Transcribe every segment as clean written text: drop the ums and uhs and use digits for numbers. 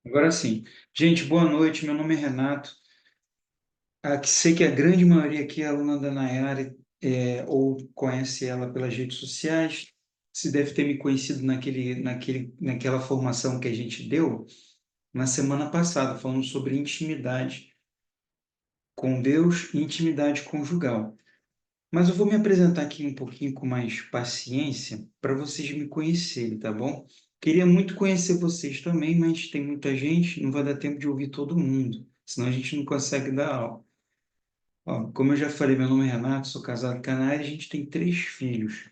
Agora sim. Gente, boa noite. Meu nome é Renato. Sei que a grande maioria aqui é aluna da Nayara, ou conhece ela pelas redes sociais. Se deve ter me conhecido naquela formação que a gente deu na semana passada, falando sobre intimidade com Deus e intimidade conjugal. Mas eu vou me apresentar aqui um pouquinho com mais paciência para vocês me conhecerem, tá bom? Queria muito conhecer vocês também, mas tem muita gente, não vai dar tempo de ouvir todo mundo, senão a gente não consegue dar aula. Ó, como eu já falei, meu nome é Renato, sou casado com a Nayara, a gente tem 3 filhos.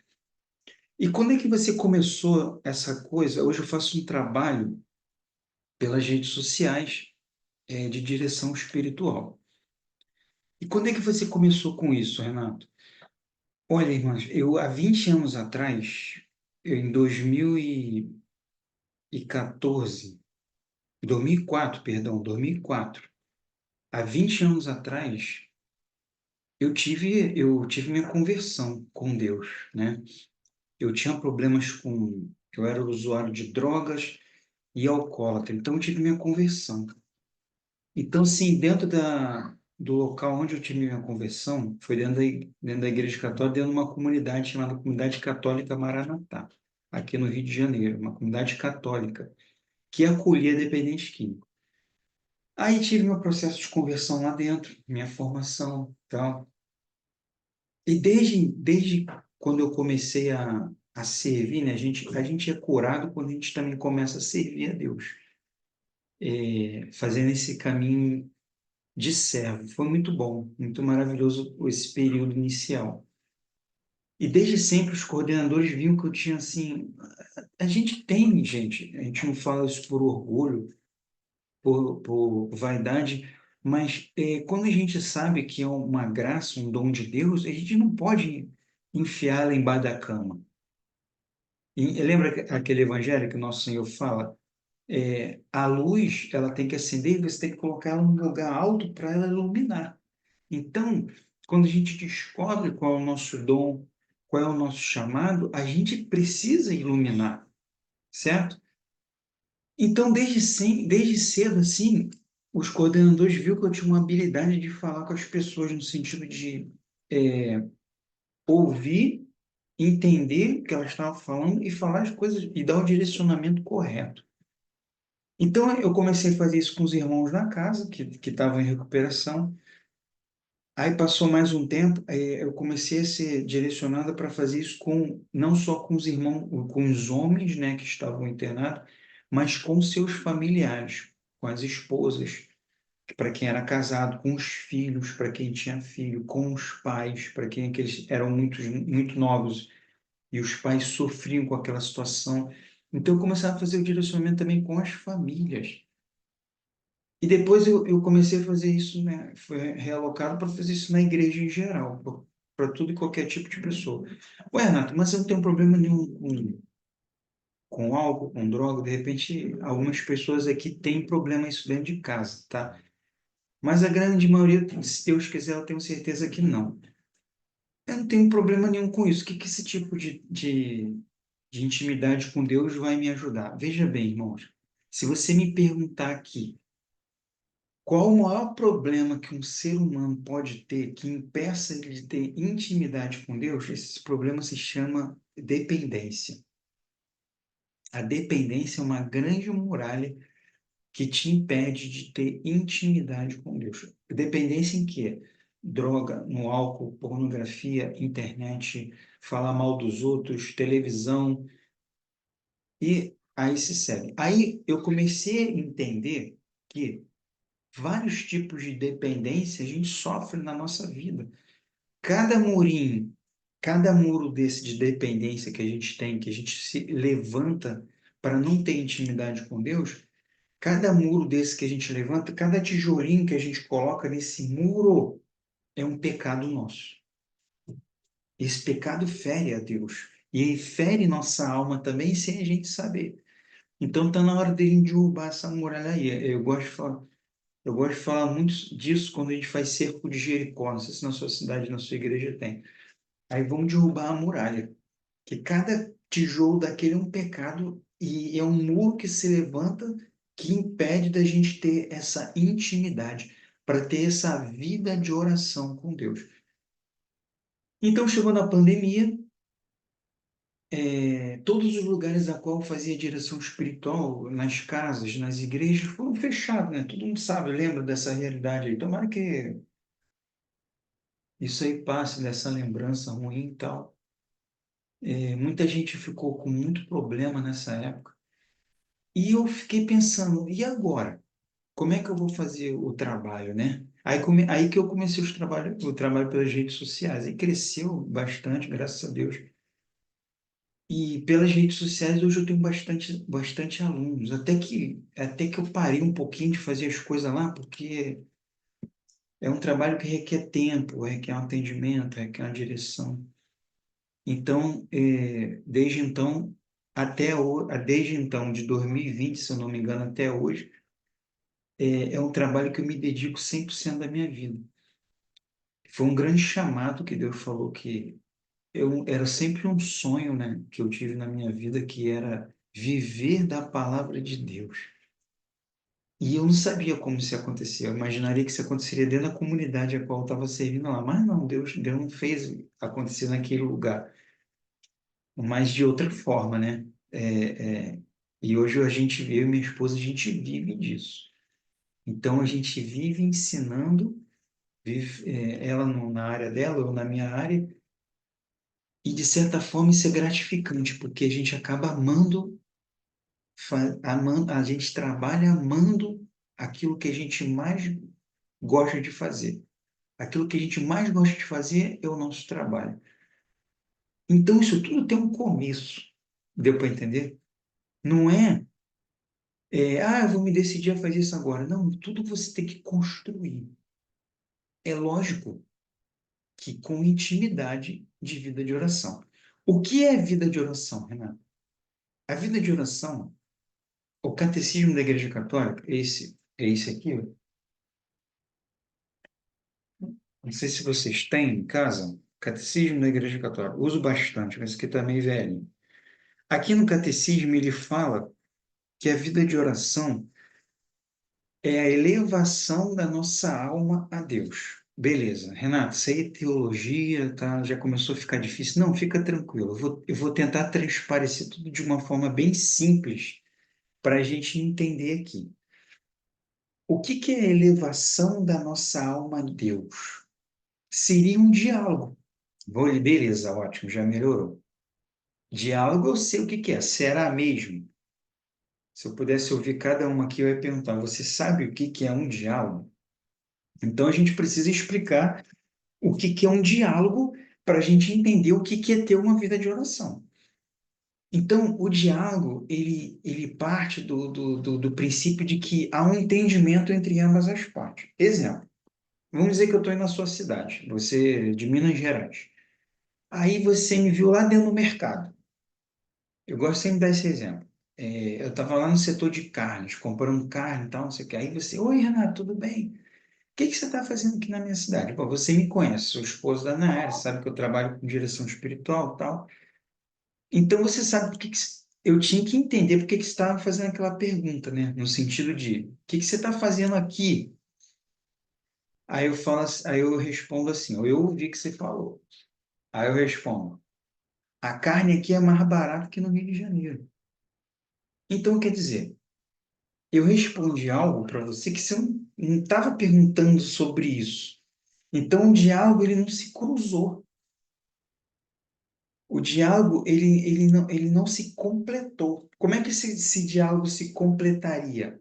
E quando é que você começou essa coisa? Hoje eu faço um trabalho pelas redes sociais, de direção espiritual. E quando é que você começou com isso, Renato? Olha, irmãs, eu há 20 anos atrás, em 2014, 2004, perdão, 2004, há 20 anos atrás, eu tive minha conversão com Deus, né? Eu tinha problemas eu era usuário de drogas e alcoólatra, então eu tive minha conversão. Então, sim, do local onde eu tive minha conversão, foi dentro da Igreja Católica, dentro de uma comunidade chamada Comunidade Católica Maranatá, aqui no Rio de Janeiro, uma comunidade católica, que acolhia dependentes químicos. Aí tive meu processo de conversão lá dentro, minha formação, tal. E desde quando eu comecei a servir, né, a gente é curado quando a gente também começa a servir a Deus, fazendo esse caminho de servo. Foi muito bom, muito maravilhoso esse período inicial. E desde sempre os coordenadores viam que eu tinha assim. A gente tem, gente, a gente não fala isso por orgulho, por vaidade, mas quando a gente sabe que é uma graça, um dom de Deus, a gente não pode enfiá-la embaixo da cama. E lembra aquele evangelho que o nosso Senhor fala? A luz, ela tem que acender e você tem que colocar ela num lugar alto para ela iluminar. Então, quando a gente descobre qual é o nosso dom, qual é o nosso chamado, a gente precisa iluminar, certo? Então, desde cedo, assim, os coordenadores viram que eu tinha uma habilidade de falar com as pessoas no sentido de ouvir, entender o que elas estavam falando e falar as coisas e dar o direcionamento correto. Então, eu comecei a fazer isso com os irmãos na casa, que estavam em recuperação. Aí passou mais um tempo, eu comecei a ser direcionada para fazer isso não só com os irmãos, com os homens, né, que estavam internados, mas com seus familiares, com as esposas, para quem era casado, com os filhos, para quem tinha filho, com os pais, para quem aqueles eram muito novos e os pais sofriam com aquela situação. Então eu comecei a fazer o direcionamento também com as famílias. E depois eu comecei a fazer isso, né? Foi realocado para fazer isso na igreja em geral, para tudo e qualquer tipo de pessoa. Ué, Renato, mas eu não tenho problema nenhum com álcool, com droga. De repente, algumas pessoas aqui têm problema isso dentro de casa, tá? Mas a grande maioria, se Deus quiser, eu tenho certeza que não. Eu não tenho problema nenhum com isso. O que esse tipo de intimidade com Deus vai me ajudar? Veja bem, irmãos, se você me perguntar aqui, qual o maior problema que um ser humano pode ter que impeça ele de ter intimidade com Deus? Esse problema se chama dependência. A dependência é uma grande muralha que te impede de ter intimidade com Deus. Dependência em quê? Droga, no álcool, pornografia, internet, falar mal dos outros, televisão, e aí se segue. Aí eu comecei a entender que vários tipos de dependência a gente sofre na nossa vida. Cada murinho, cada muro desse de dependência que a gente tem, que a gente se levanta para não ter intimidade com Deus, cada muro desse que a gente levanta, cada tijolinho que a gente coloca nesse muro é um pecado nosso. Esse pecado fere a Deus. E ele fere nossa alma também sem a gente saber. Então está na hora de derrubar essa muralha aí. Eu gosto de falar muito disso quando a gente faz cerco de Jericó. Não sei se na sua cidade, na sua igreja tem. Aí vamos derrubar a muralha. Que cada tijolo daquele é um pecado e é um muro que se levanta que impede da gente ter essa intimidade, para ter essa vida de oração com Deus. Então, chegou na pandemia, todos os lugares a qual eu fazia direção espiritual, nas casas, nas igrejas, foram fechados, né? Todo mundo sabe, lembra dessa realidade aí. Tomara que isso aí passe dessa lembrança ruim e tal. Muita gente ficou com muito problema nessa época. E eu fiquei pensando, e agora? Como é que eu vou fazer o trabalho, né? Aí que eu comecei o trabalho pelas redes sociais. Aí cresceu bastante, graças a Deus. E pelas redes sociais hoje eu tenho bastante alunos. Até que eu parei um pouquinho de fazer as coisas lá, porque é um trabalho que requer tempo, requer um atendimento, requer uma direção. Então, desde então, de 2020, se eu não me engano, até hoje, é um trabalho que eu me dedico 100% da minha vida. Foi um grande chamado que Deus falou que era sempre um sonho, né, que eu tive na minha vida, que era viver da palavra de Deus. E eu não sabia como isso ia acontecer. Eu imaginaria que isso aconteceria dentro da comunidade a qual eu estava servindo lá. Mas não, Deus não fez acontecer naquele lugar, mas de outra forma, né? E hoje a gente vê, eu e minha esposa, a gente vive disso. Então a gente vive ensinando, ela na área dela, eu na minha área, e de certa forma isso é gratificante, porque a gente acaba amando, a gente trabalha amando aquilo que a gente mais gosta de fazer. Aquilo que a gente mais gosta de fazer é o nosso trabalho. Então isso tudo tem um começo. Deu para entender? Não eu vou me decidir a fazer isso agora. Não, tudo você tem que construir. É lógico que com intimidade de vida de oração. O que é vida de oração, Renato? A vida de oração, o catecismo da Igreja Católica, esse aqui, ó. Não sei se vocês têm em casa, catecismo da Igreja Católica. Uso bastante, mas esse aqui está meio velho. Aqui no catecismo ele fala que a vida de oração é a elevação da nossa alma a Deus. Beleza, Renato, isso aí é teologia, tá? Já começou a ficar difícil. Não, fica tranquilo. Eu vou tentar transparecer tudo de uma forma bem simples para a gente entender aqui. O que que é a elevação da nossa alma a Deus? Seria um diálogo. Beleza, ótimo, já melhorou. Diálogo eu sei o que que é. Será mesmo? Se eu pudesse ouvir cada um aqui, eu ia perguntar: você sabe o que que é um diálogo? Então a gente precisa explicar o que que é um diálogo para a gente entender o que que é ter uma vida de oração. Então, o diálogo, ele parte do princípio de que há um entendimento entre ambas as partes. Exemplo, vamos dizer que eu estou aí na sua cidade, você é de Minas Gerais. Aí você me viu lá dentro do mercado. Eu gosto sempre de dar esse exemplo. Eu estava lá no setor de carnes, comprando carne e tal, não sei o que. Aí você, oi, Renato, tudo bem? O que que você está fazendo aqui na minha cidade? Pô, você me conhece, sou esposo da Nayara, sabe que eu trabalho com direção espiritual e tal. Então você sabe eu tinha que entender por que que você estava fazendo aquela pergunta, né? No sentido de, o que que você está fazendo aqui? Aí eu respondo assim, ou eu ouvi que você falou. Aí eu respondo, a carne aqui é mais barata que no Rio de Janeiro. Então, quer dizer, eu respondi algo para você que você não estava perguntando sobre isso. Então, o diálogo ele não se cruzou. O diálogo ele não se completou. Como é que esse diálogo se completaria?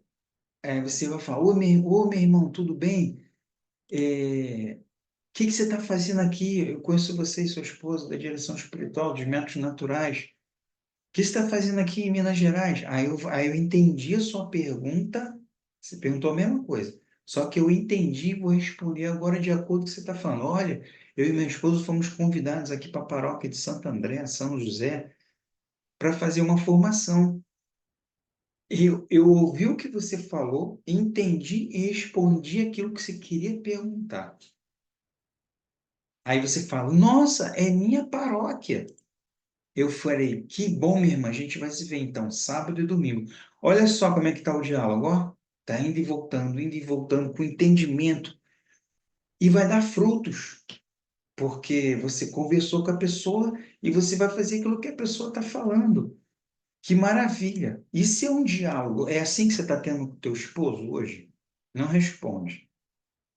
Você vai falar, ô, meu irmão, tudo bem? O que que você está fazendo aqui? Eu conheço você e sua esposa da direção espiritual, dos métodos naturais. O que você está fazendo aqui em Minas Gerais? Aí eu entendi a sua pergunta. Você perguntou a mesma coisa. Só que eu entendi e vou responder agora de acordo com o que você está falando. Olha, eu e minha esposa fomos convidados aqui para a paróquia de Santo André, São José, para fazer uma formação. Eu ouvi o que você falou, entendi e respondi aquilo que você queria perguntar. Aí você fala, nossa, é minha paróquia. Eu falei, que bom, minha irmã, a gente vai se ver então, sábado e domingo. Olha só como é que está o diálogo, ó. Está indo e voltando com entendimento. E vai dar frutos, porque você conversou com a pessoa e você vai fazer aquilo que a pessoa está falando. Que maravilha! Isso é um diálogo. É assim que você está tendo com o teu esposo hoje? Não responde.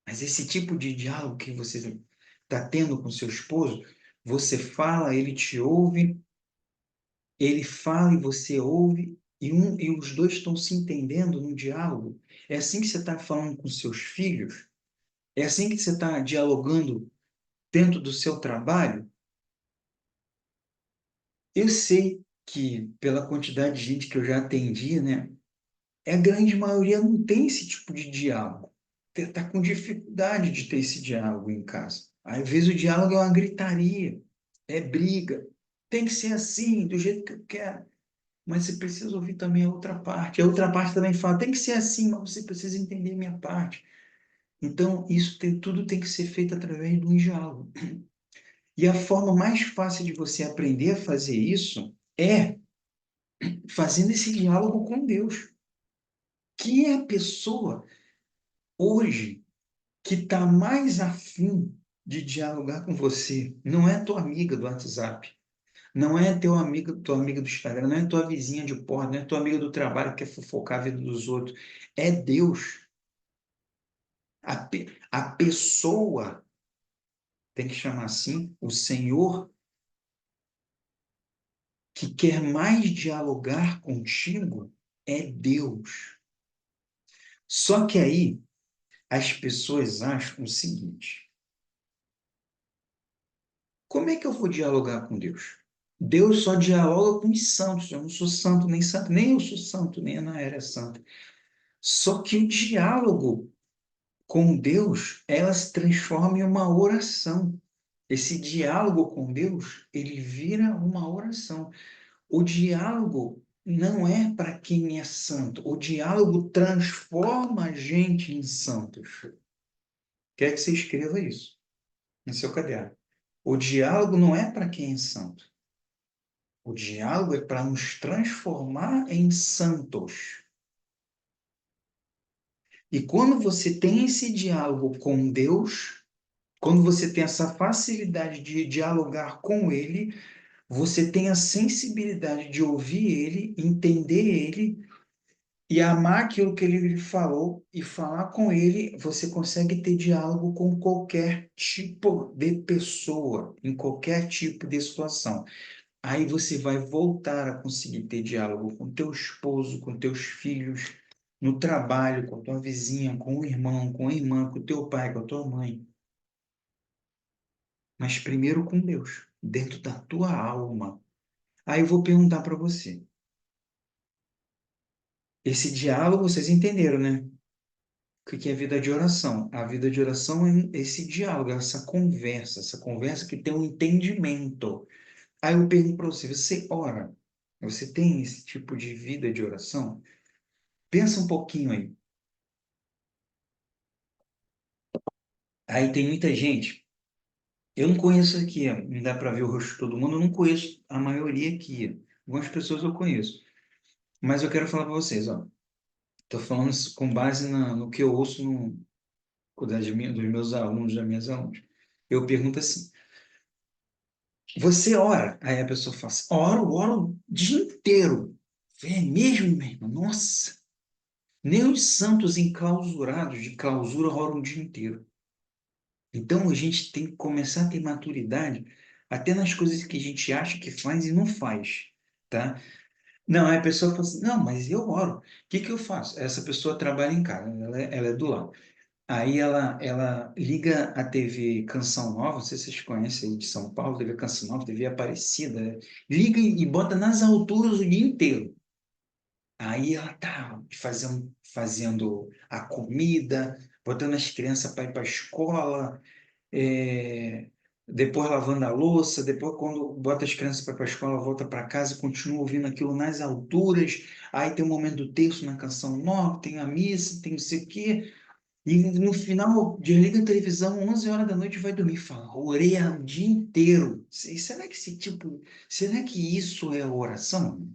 Mas esse tipo de diálogo que você está tendo com seu esposo, você fala, ele te ouve, ele fala e você ouve, e os dois estão se entendendo no diálogo. É assim que você está falando com seus filhos? É assim que você está dialogando dentro do seu trabalho? Eu sei que, pela quantidade de gente que eu já atendi, né, a grande maioria não tem esse tipo de diálogo. Está com dificuldade de ter esse diálogo em casa. Às vezes o diálogo é uma gritaria, é briga. Tem que ser assim, do jeito que eu quero. Mas você precisa ouvir também a outra parte. A outra parte também fala, tem que ser assim, mas você precisa entender a minha parte. Então, tudo tem que ser feito através de um diálogo. E a forma mais fácil de você aprender a fazer isso é fazendo esse diálogo com Deus, que é a pessoa hoje que está mais afim de dialogar com você. Não é tua amiga do WhatsApp, não é tua amiga do Instagram, não é tua vizinha de porta, não é tua amiga do trabalho que quer fofocar a vida dos outros. É Deus. A pessoa, tem que chamar assim, o Senhor, que quer mais dialogar contigo, é Deus. Só que aí as pessoas acham o seguinte: como é que eu vou dialogar com Deus? Deus só dialoga com os santos. Eu não sou santo, nem eu sou santo, nem a Ana era santa. Só que o diálogo com Deus, ela se transforma em uma oração. Esse diálogo com Deus, ele vira uma oração. O diálogo não é para quem é santo. O diálogo transforma a gente em santos. Quer que você escreva isso no seu caderno. O diálogo não é para quem é santo. O diálogo é para nos transformar em santos. E quando você tem esse diálogo com Deus, quando você tem essa facilidade de dialogar com Ele, você tem a sensibilidade de ouvir Ele, entender Ele e amar aquilo que Ele lhe falou e falar com Ele, você consegue ter diálogo com qualquer tipo de pessoa, em qualquer tipo de situação. Aí você vai voltar a conseguir ter diálogo com teu esposo, com teus filhos, no trabalho, com tua vizinha, com o irmão, com a irmã, com o teu pai, com a tua mãe. Mas primeiro com Deus, dentro da tua alma. Aí eu vou perguntar para você. Esse diálogo, vocês entenderam, né? O que é vida de oração? A vida de oração é esse diálogo, essa conversa que tem um entendimento. Aí eu pergunto para você, você ora? Você tem esse tipo de vida de oração? Pensa um pouquinho aí. Aí tem muita gente. Eu não conheço aqui, não dá para ver o rosto de todo mundo, eu não conheço a maioria aqui. Algumas pessoas eu conheço. Mas eu quero falar para vocês, ó. Estou falando isso com base no que eu ouço dos meus alunos, das minhas alunas. Eu pergunto assim: você ora? Aí a pessoa fala assim: oro o dia inteiro. É mesmo, meu irmão? Nossa! Nem os santos enclausurados de clausura oram o dia inteiro. Então a gente tem que começar a ter maturidade até nas coisas que a gente acha que faz e não faz, tá? Não, aí a pessoa fala assim, não, mas eu oro. O que que eu faço? Essa pessoa trabalha em casa, ela é do lado. Aí ela liga a TV Canção Nova, não sei se vocês conhecem aí de São Paulo, TV Canção Nova, TV Aparecida, né? Liga e bota nas alturas o dia inteiro. Aí ela tá fazendo a comida, botando as crianças para ir para a escola, é, depois lavando a louça, depois quando bota as crianças para ir para a escola, volta para casa e continua ouvindo aquilo nas alturas. Aí tem o momento do terço na Canção Nova, tem a missa, tem não sei o quê. E no final, desliga a televisão, 11 horas da noite, vai dormir. Fala, orei o dia inteiro. Será que isso é oração?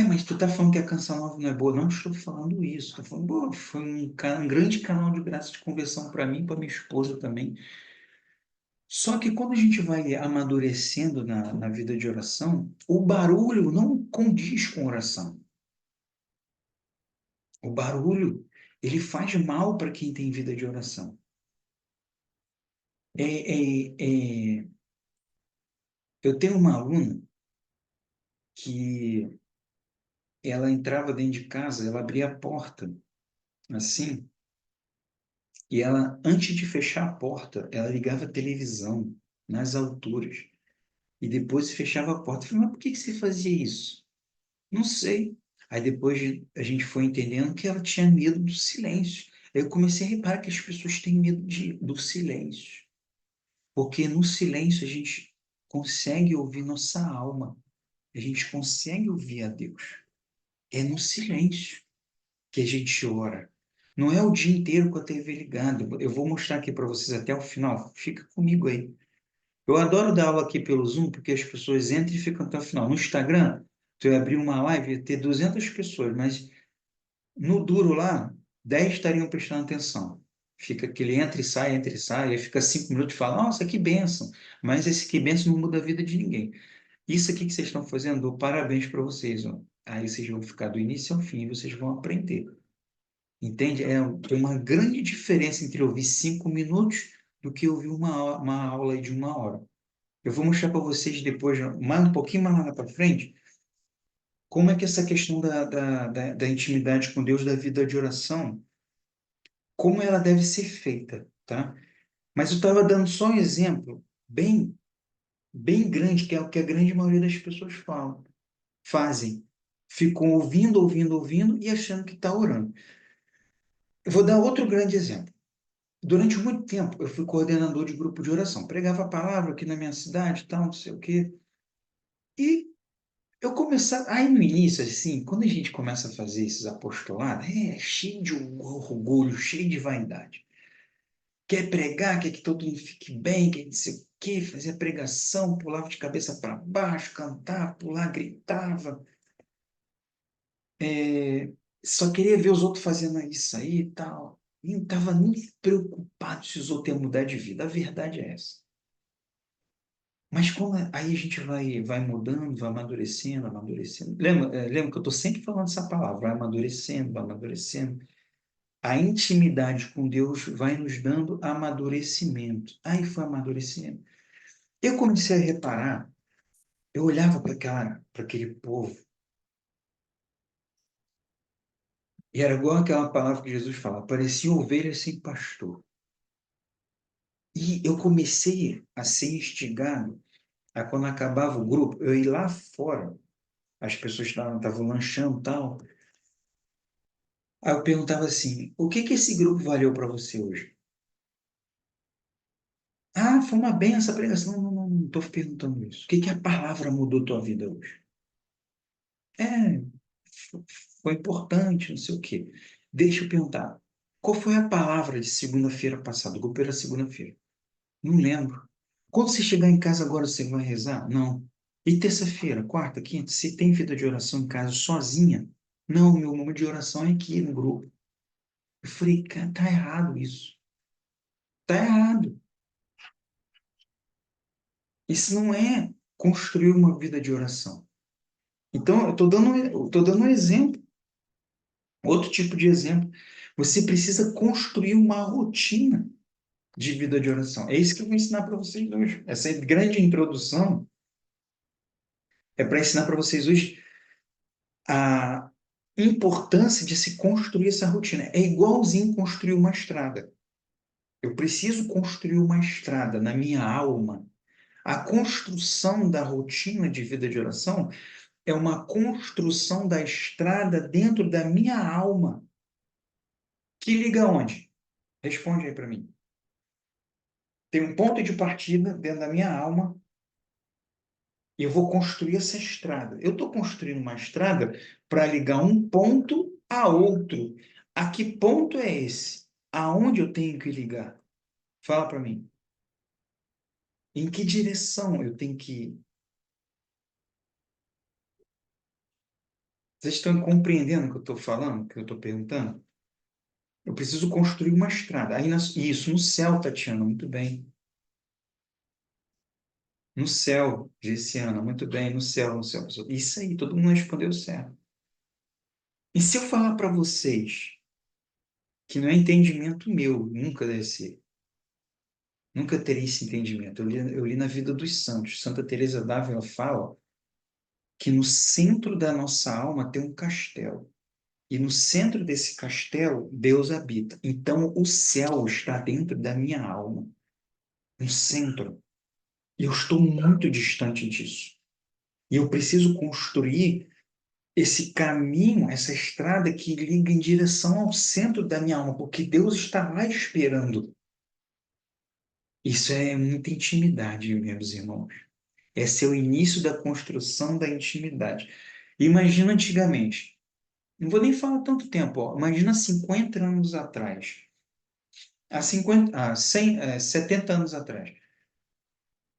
mas tu tá falando que a Canção Nova não é boa. Não estou falando isso. Estou falando, pô, foi um grande canal de graça de conversão para mim e para minha esposa também. Só que quando a gente vai amadurecendo na vida de oração, o barulho não condiz com oração. O barulho, ele faz mal para quem tem vida de oração. É, eu tenho uma aluna que ela entrava dentro de casa, ela abria a porta, assim, e ela, antes de fechar a porta, ela ligava a televisão nas alturas e depois fechava a porta. Eu falei, mas por que que você fazia isso? Não sei. Aí depois a gente foi entendendo que ela tinha medo do silêncio. Aí eu comecei a reparar que as pessoas têm medo do silêncio, porque no silêncio a gente consegue ouvir nossa alma, a gente consegue ouvir a Deus. É no silêncio que a gente ora. Não é o dia inteiro com a TV ligada. Eu vou mostrar aqui para vocês até o final. Fica comigo aí. Eu adoro dar aula aqui pelo Zoom, porque as pessoas entram e ficam até o final. No Instagram, tu ia abrir uma live e ia ter 200 pessoas, mas no duro lá, 10 estariam prestando atenção. Fica que ele entra e sai, aí fica 5 minutos e fala, nossa, que bênção. Mas esse que bênção não muda a vida de ninguém. Isso aqui que vocês estão fazendo, dou parabéns para vocês. Ó. Aí vocês vão ficar do início ao fim e vocês vão aprender. Entende? Tem uma grande diferença entre ouvir 5 minutos do que ouvir uma aula de 1 hora. Eu vou mostrar para vocês depois, mais um pouquinho mais lá para frente, como é que essa questão da intimidade com Deus, da vida de oração, como ela deve ser feita, tá? Mas eu estava dando só um exemplo bem grande, que é o que a grande maioria das pessoas fazem. Ficam ouvindo e achando que está orando. Eu vou dar outro grande exemplo. Durante muito tempo, eu fui coordenador de grupo de oração. Pregava a palavra aqui na minha cidade, tal, não sei o quê. E eu começava... Aí, no início, assim, quando a gente começa a fazer esses apostolados, é cheio de orgulho, cheio de vaidade. Quer pregar, quer que todo mundo fique bem, quer não sei o quê, fazia pregação, pulava de cabeça para baixo, cantava, pulava, gritava. Só queria ver os outros fazendo isso aí e tal. E não estava nem preocupado se os outros iam mudar de vida. A verdade é essa. Mas aí a gente vai mudando, vai amadurecendo, amadurecendo. Lembra que eu estou sempre falando essa palavra, vai amadurecendo, vai amadurecendo. A intimidade com Deus vai nos dando amadurecimento. Aí foi amadurecendo. Eu comecei a reparar, eu olhava para aquele povo, e era igual aquela palavra que Jesus fala, parecia ovelha sem pastor. E eu comecei a ser instigado a quando acabava o grupo, eu ir lá fora, as pessoas estavam lanchando e tal. Aí eu perguntava assim: o que que esse grupo valeu para você hoje? Ah, foi uma benção essa pregação. Não, não, não, não estou perguntando isso. O que que a palavra mudou tua vida hoje? É, foi importante, não sei o quê. Deixa eu perguntar. Qual foi a palavra de segunda-feira passada? O grupo era segunda-feira. Não lembro. Quando você chegar em casa agora, você vai rezar? Não. E terça-feira, quarta, quinta, você tem vida de oração em casa sozinha? Não, meu momento de oração é aqui no grupo. Eu falei, cara, tá errado isso. Tá errado. Isso não é construir uma vida de oração. Então, eu tô dando um exemplo, outro tipo de exemplo. Você precisa construir uma rotina de vida de oração. É isso que eu vou ensinar para vocês hoje. Essa grande introdução é para ensinar para vocês hoje a importância de se construir essa rotina. É igualzinho construir uma estrada. Eu preciso construir uma estrada na minha alma. A construção da rotina de vida de oração é uma construção da estrada dentro da minha alma. Que liga onde? Responde aí para mim. Tem um ponto de partida dentro da minha alma e eu vou construir essa estrada. Eu estou construindo uma estrada para ligar um ponto a outro. A que ponto é esse? Aonde eu tenho que ligar? Fala para mim. Em que direção eu tenho que ir? Vocês estão compreendendo o que eu estou falando, o que eu estou perguntando? Eu preciso construir uma estrada. Isso, no céu, Tatiana, muito bem. No céu, Gessiana, muito bem. No céu, pessoal. Isso aí, todo mundo respondeu certo. E se eu falar para vocês que não é entendimento meu, nunca deve ser. Nunca terei esse entendimento. Eu li na vida dos santos. Santa Teresa d'Ávila fala que no centro da nossa alma tem um castelo. E no centro desse castelo, Deus habita. Então, o céu está dentro da minha alma, no centro. E eu estou muito distante disso. E eu preciso construir esse caminho, essa estrada que liga em direção ao centro da minha alma, porque Deus está lá esperando. Isso é muita intimidade, meus irmãos. Esse é o início da construção da intimidade. Imagina antigamente, não vou nem falar tanto tempo, ó, imagina 50 anos atrás, há 50, 100, 70 anos atrás.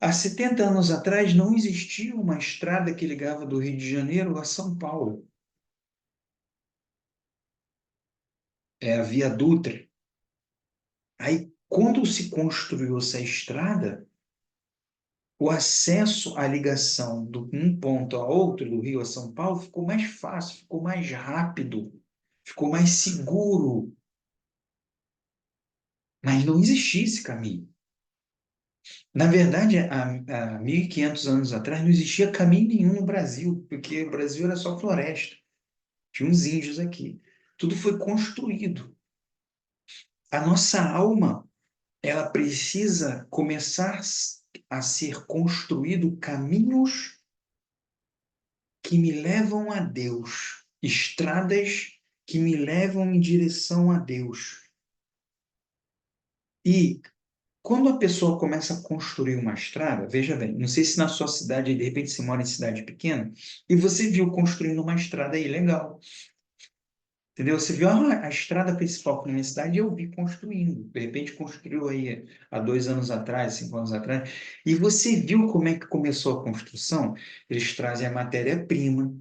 Há 70 anos atrás não existia uma estrada que ligava do Rio de Janeiro a São Paulo. É a Via Dutra. Aí, quando se construiu essa estrada, o acesso à ligação de um ponto a outro, do Rio a São Paulo, ficou mais fácil, ficou mais rápido, ficou mais seguro. Mas não existia esse caminho. Na verdade, há 1.500 anos atrás, não existia caminho nenhum no Brasil, porque o Brasil era só floresta. Tinha uns índios aqui. Tudo foi construído. A nossa alma, ela precisa começar a ser construído caminhos que me levam a Deus, estradas que me levam em direção a Deus. E quando a pessoa começa a construir uma estrada, veja bem, não sei se na sua cidade, de repente você mora em cidade pequena, e você viu construindo uma estrada aí, legal. Entendeu? Você viu a estrada principal para a minha cidade, eu vi construindo. De repente construiu aí há 2 anos atrás, 5 anos atrás. E você viu como é que começou a construção? Eles trazem a matéria-prima,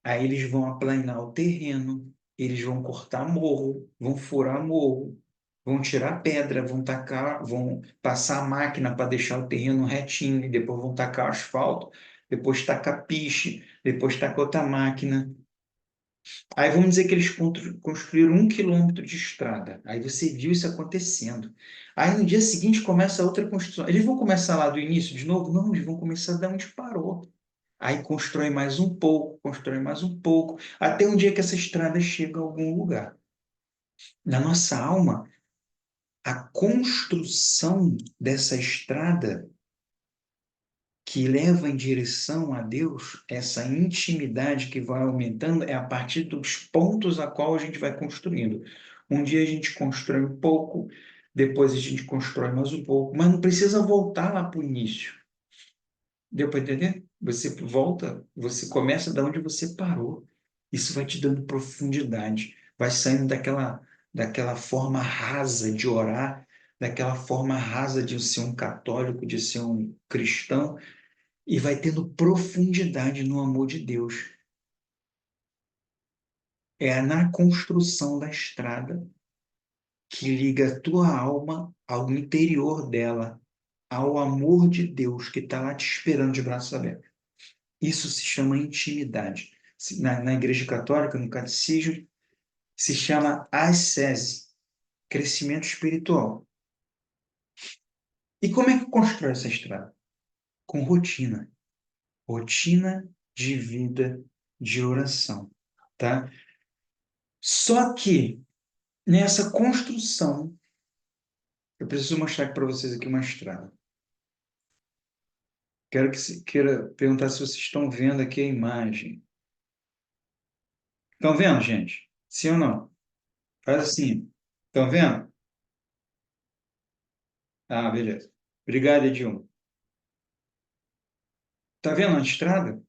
aí eles vão aplanar o terreno, eles vão cortar morro, vão furar morro, vão tirar pedra, vão tacar, vão passar a máquina para deixar o terreno retinho, e depois vão tacar asfalto, depois tacar piche, depois tacar outra máquina. Aí vamos dizer que eles construíram 1 quilômetro de estrada. Aí você viu isso acontecendo. Aí no dia seguinte começa outra construção. Eles vão começar lá do início de novo? Não, eles vão começar da onde parou. Aí constrói mais um pouco, até um dia que essa estrada chega a algum lugar. Na nossa alma, a construção dessa estrada que leva em direção a Deus, essa intimidade que vai aumentando, é a partir dos pontos a qual a gente vai construindo. Um dia a gente constrói um pouco, depois a gente constrói mais um pouco, mas não precisa voltar lá para o início. Deu para entender? Você volta, você começa da onde você parou. Isso vai te dando profundidade, vai saindo daquela forma rasa de orar, daquela forma rasa de ser um católico, de ser um cristão, e vai tendo profundidade no amor de Deus. É na construção da estrada que liga a tua alma ao interior dela, ao amor de Deus que está lá te esperando de braços abertos. Isso se chama intimidade. Na Igreja Católica, no Catecismo, se chama ascese, crescimento espiritual. E como é que constrói essa estrada? Com rotina. Rotina de vida de oração, tá? Só que nessa construção, eu preciso mostrar para vocês aqui uma estrada. Queira perguntar se vocês estão vendo aqui a imagem. Estão vendo, gente? Sim ou não? Faz assim. Estão vendo? Ah, beleza. Obrigado, Edilma. Tá vendo a estrada?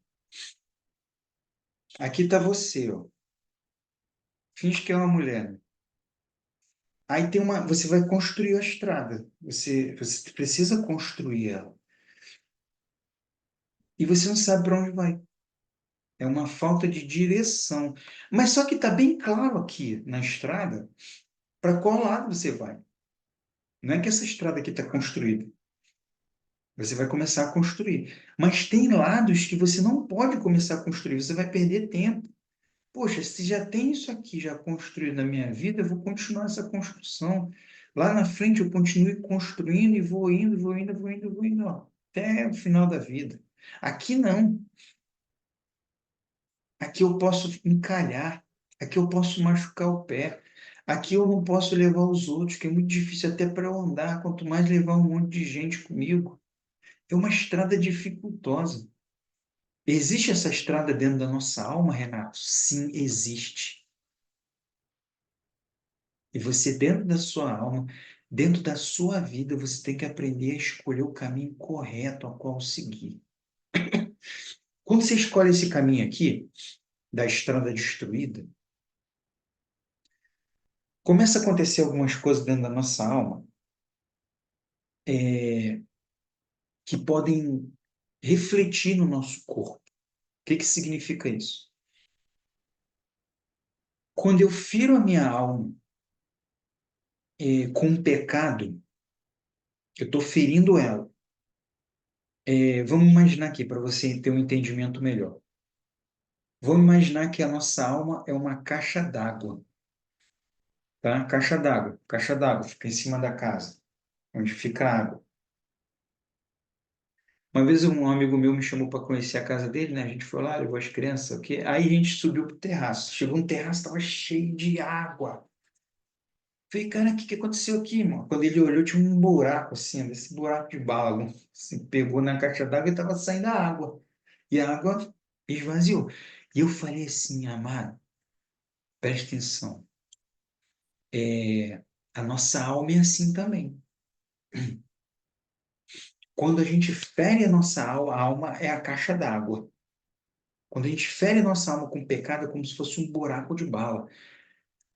Aqui tá você, ó. Finge que é uma mulher. Aí tem uma. Você vai construir a estrada. Você precisa construir ela. E você não sabe para onde vai. É uma falta de direção. Mas só que está bem claro aqui na estrada para qual lado você vai. Não é que essa estrada aqui está construída. Você vai começar a construir. Mas tem lados que você não pode começar a construir. Você vai perder tempo. Poxa, se já tem isso aqui já construído na minha vida, eu vou continuar essa construção. Lá na frente eu continuo construindo e vou indo, vou indo, vou indo, vou indo, ó, até o final da vida. Aqui não. Aqui eu posso encalhar. Aqui eu posso machucar o pé. Aqui eu não posso levar os outros, que é muito difícil até para eu andar, quanto mais levar um monte de gente comigo. É uma estrada dificultosa. Existe essa estrada dentro da nossa alma, Renato? Sim, existe. E você, dentro da sua alma, dentro da sua vida, você tem que aprender a escolher o caminho correto a qual seguir. Quando você escolhe esse caminho aqui, da estrada destruída, começa a acontecer algumas coisas dentro da nossa alma que podem refletir no nosso corpo. O que que significa isso? Quando eu firo a minha alma com um pecado, eu estou ferindo ela. Vamos imaginar aqui, para você ter um entendimento melhor. Vamos imaginar que a nossa alma é uma caixa d'água, tá? Caixa d'água, fica em cima da casa, onde fica a água. Uma vez um amigo meu me chamou para conhecer a casa dele, né? A gente foi lá, levou as crianças, o quê? Aí a gente subiu pro terraço. Chegou no terraço, estava cheio de água. Falei, cara, o que que aconteceu aqui, mano? Quando ele olhou, tinha um buraco assim, desse buraco de bala. Assim, pegou na caixa d'água e estava saindo a água. E a água esvaziou. E eu falei assim, amado, presta atenção. A nossa alma é assim também. Quando a gente fere a nossa alma, a alma é a caixa d'água. Quando a gente fere a nossa alma com pecado, é como se fosse um buraco de bala.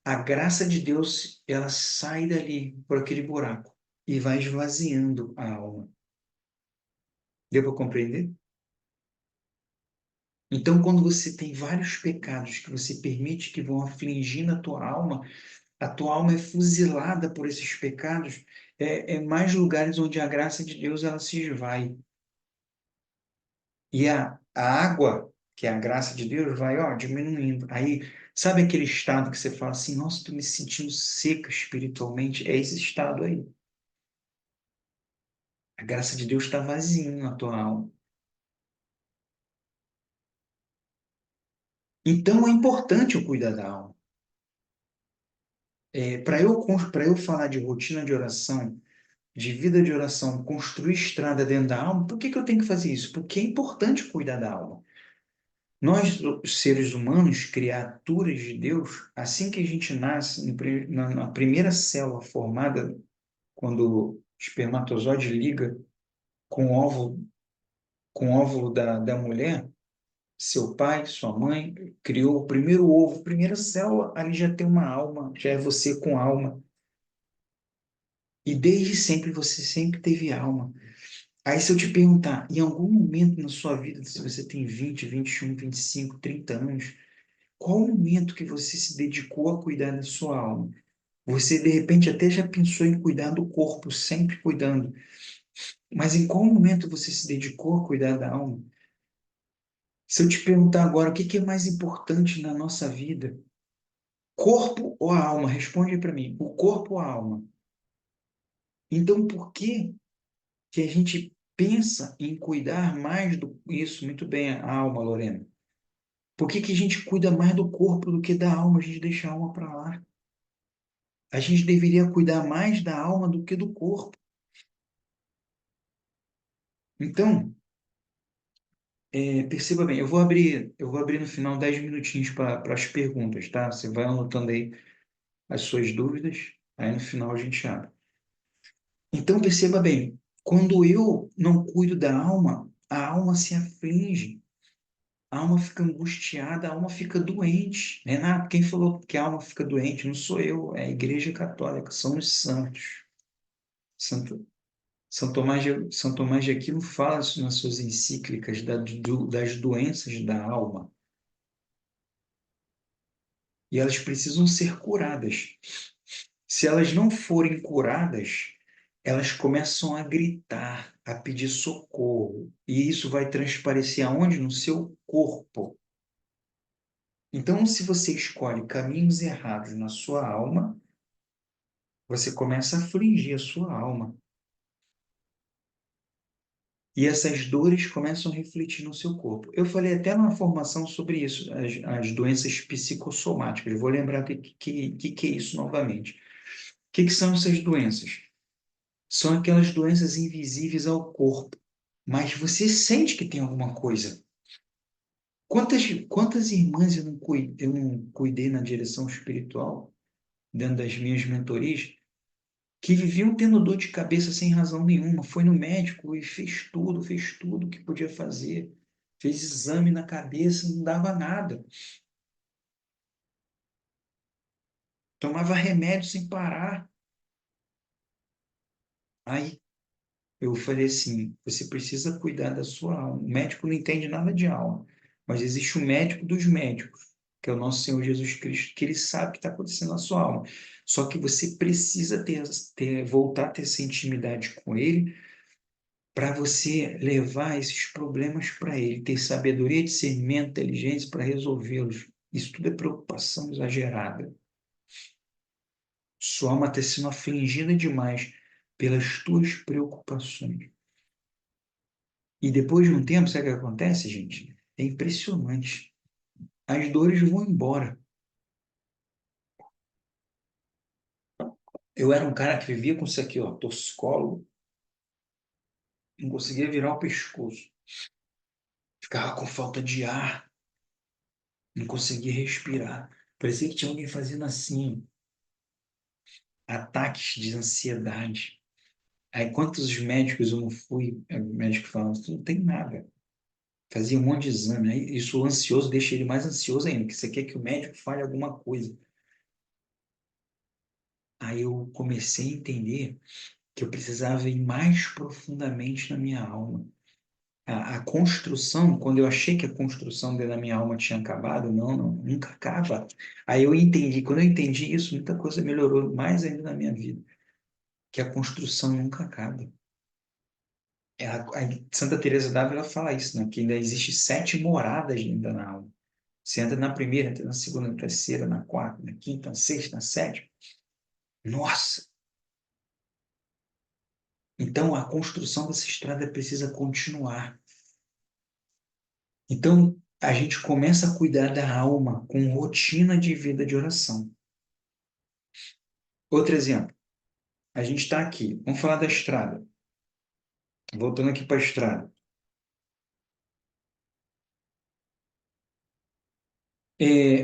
A graça de Deus, ela sai dali, por aquele buraco, e vai esvaziando a alma. Deu para compreender? Então, quando você tem vários pecados que você permite que vão afligindo a tua alma é fuzilada por esses pecados, é mais lugares onde a graça de Deus ela se esvai. E a água, que é a graça de Deus, vai, ó, diminuindo. Aí, sabe aquele estado que você fala assim, nossa, estou me sentindo seca espiritualmente? É esse estado aí. A graça de Deus está vazia na tua alma. Então, é importante eu cuidar da alma. Para eu falar de rotina de oração, de vida de oração, construir estrada dentro da alma, por que que eu tenho que fazer isso? Porque é importante cuidar da alma. Nós, os seres humanos, criaturas de Deus, assim que a gente nasce, na primeira célula formada, quando o espermatozoide liga com o óvulo, da mulher, seu pai, sua mãe, criou o primeiro ovo, a primeira célula, ali já tem uma alma, já é você com alma. E desde sempre você sempre teve alma. Aí se eu te perguntar, em algum momento na sua vida, se você tem 20, 21, 25, 30 anos, qual o momento que você se dedicou a cuidar da sua alma? Você, de repente, até já pensou em cuidar do corpo, sempre cuidando. Mas em qual momento você se dedicou a cuidar da alma? Se eu te perguntar agora, o que que é mais importante na nossa vida? Corpo ou a alma? Responde para mim. O corpo ou a alma? Então, por que que a gente pensa em cuidar mais do isso? Muito bem, a alma, Lorena. Por que que a gente cuida mais do corpo do que da alma? A gente deixa a alma para lá. A gente deveria cuidar mais da alma do que do corpo. Então, perceba bem, eu vou abrir no final 10 minutinhos para as perguntas, tá? Você vai anotando aí as suas dúvidas, aí no final a gente abre. Então, perceba bem, quando eu não cuido da alma, a alma se aflige, a alma fica angustiada, a alma fica doente. Renato, quem falou que a alma fica doente? Não sou eu, é a Igreja Católica, são os santos. Santo, São Tomás de Aquino fala isso nas suas encíclicas das doenças da alma. e elas precisam ser curadas. Se elas não forem curadas, elas começam a gritar, a pedir socorro, e isso vai transparecer aonde? No seu corpo. Então, se você escolhe caminhos errados na sua alma, você começa a afligir a sua alma. E essas dores começam a refletir no seu corpo. Eu falei até numa formação sobre isso, as doenças psicossomáticas. Eu vou lembrar o que é isso novamente. O que são essas doenças? São aquelas doenças invisíveis ao corpo, mas você sente que tem alguma coisa. Quantas irmãs eu não cuidei na direção espiritual, dentro das minhas mentorias, que viviam tendo dor de cabeça sem razão nenhuma. Foi no médico e fez tudo que podia fazer. Fez exame na cabeça, não dava nada. Tomava remédio sem parar. Aí eu falei assim: você precisa cuidar da sua alma. O médico não entende nada de alma, mas existe o médico dos médicos, que é o nosso Senhor Jesus Cristo, que ele sabe o que está acontecendo na sua alma. Só que você precisa voltar a ter essa intimidade com ele para você levar esses problemas para ele, ter sabedoria, discernimento, inteligência para resolvê-los. Isso tudo é preocupação exagerada. Sua alma está sendo afligida demais pelas tuas preocupações. E depois de um tempo, sabe o que acontece, gente? É impressionante. As dores vão embora. Eu era um cara que vivia com isso aqui, ó, torcicolo, não conseguia virar o pescoço. Ficava com falta de ar, não conseguia respirar. Parecia que tinha alguém fazendo assim, ataques de ansiedade. Aí, quantos médicos eu não fui, o médico falando, tu não tem nada. Fazia um monte de exame. Aí, isso o ansioso deixa ele mais ansioso ainda, porque você quer que o médico fale alguma coisa. Aí eu comecei a entender que eu precisava ir mais profundamente na minha alma. A construção, quando eu achei que a construção dentro da minha alma tinha acabado, não, não, nunca acaba. Aí eu entendi, quando eu entendi isso, muita coisa melhorou mais ainda na minha vida, que a construção nunca acaba. A Santa Teresa d'Ávila fala isso, né? Que ainda existe 7 moradas ainda na alma. Você entra na primeira, entra na segunda, na terceira, na quarta, na quinta, na sexta, na sétima. Nossa! Então a construção dessa estrada precisa continuar. Então a gente começa a cuidar da alma com rotina de vida de oração. Outro exemplo, a gente está aqui, vamos falar da estrada. Voltando aqui para a estrada.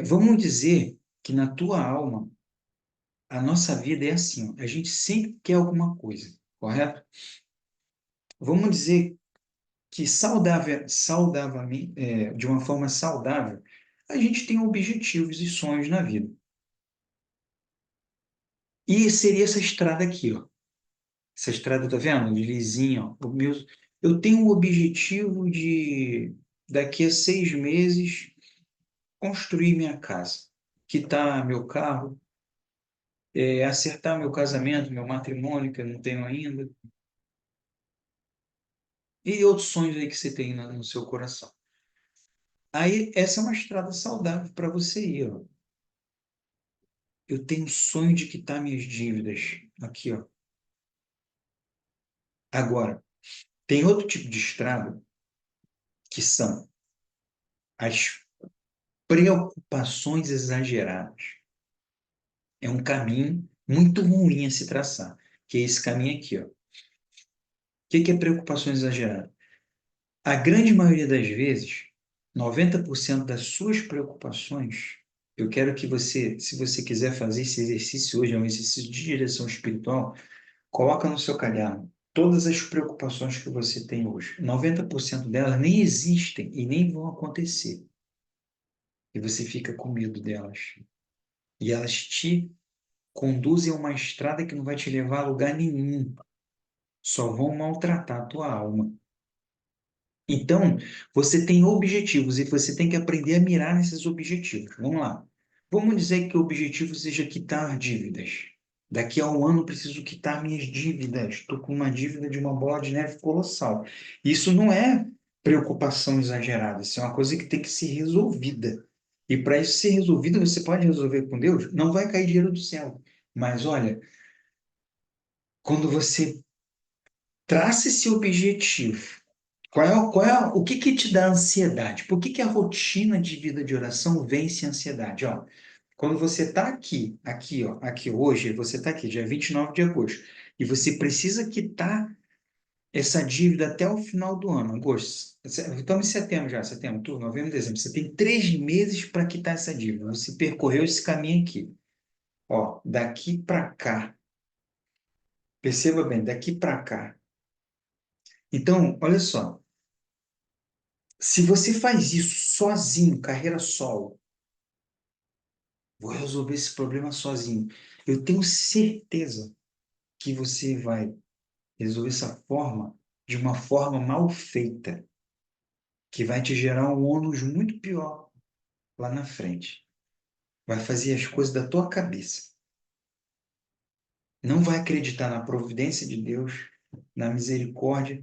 Vamos dizer que na tua alma a nossa vida é assim, ó, a gente sempre quer alguma coisa, correto? Vamos dizer que de uma forma saudável, a gente tem objetivos e sonhos na vida. E seria essa estrada aqui, ó. Essa estrada, tá vendo? De lisinha, ó. Eu tenho o objetivo de, daqui a 6 meses, construir minha casa, quitar meu carro, acertar meu casamento, meu matrimônio, que eu não tenho ainda. E outros sonhos aí que você tem no seu coração. Aí, essa é uma estrada saudável para você ir, ó. Eu tenho sonho de quitar minhas dívidas. Aqui, ó. Agora, tem outro tipo de estrada que são as preocupações exageradas. É um caminho muito ruim a se traçar, que é esse caminho aqui, ó. O que é preocupações exageradas? A grande maioria das vezes, 90% das suas preocupações, eu quero que você, se você quiser fazer esse exercício hoje, é um exercício de direção espiritual, coloca no seu caderno todas as preocupações que você tem hoje. 90% delas nem existem e nem vão acontecer. E você fica com medo delas. E elas te conduzem a uma estrada que não vai te levar a lugar nenhum. Só vão maltratar a tua alma. Então, você tem objetivos e você tem que aprender a mirar nesses objetivos. Vamos lá. Vamos dizer que o objetivo seja quitar dívidas. Daqui a um ano preciso quitar minhas dívidas. Estou com uma dívida de uma bola de neve colossal. Isso não é preocupação exagerada, isso é uma coisa que tem que ser resolvida. E para isso ser resolvido, você pode resolver com Deus, não vai cair dinheiro do céu. Mas olha, quando você traça esse objetivo, o que que te dá ansiedade? Por que que a rotina de vida de oração vence a ansiedade? Ó, quando você está aqui hoje, você está aqui, dia 29 de agosto, e você precisa quitar essa dívida até o final do ano, agosto. Estamos em setembro já, setembro, outubro, novembro, dezembro. Você tem 3 meses para quitar essa dívida. Você percorreu esse caminho aqui. Ó, daqui para cá. Perceba bem, daqui para cá. Então, olha só. Se você faz isso sozinho, carreira solo, vou resolver esse problema sozinho. Eu tenho certeza que você vai resolver essa forma de uma forma mal feita, que vai te gerar um ônus muito pior lá na frente. Vai fazer as coisas da tua cabeça. Não vai acreditar na providência de Deus, na misericórdia,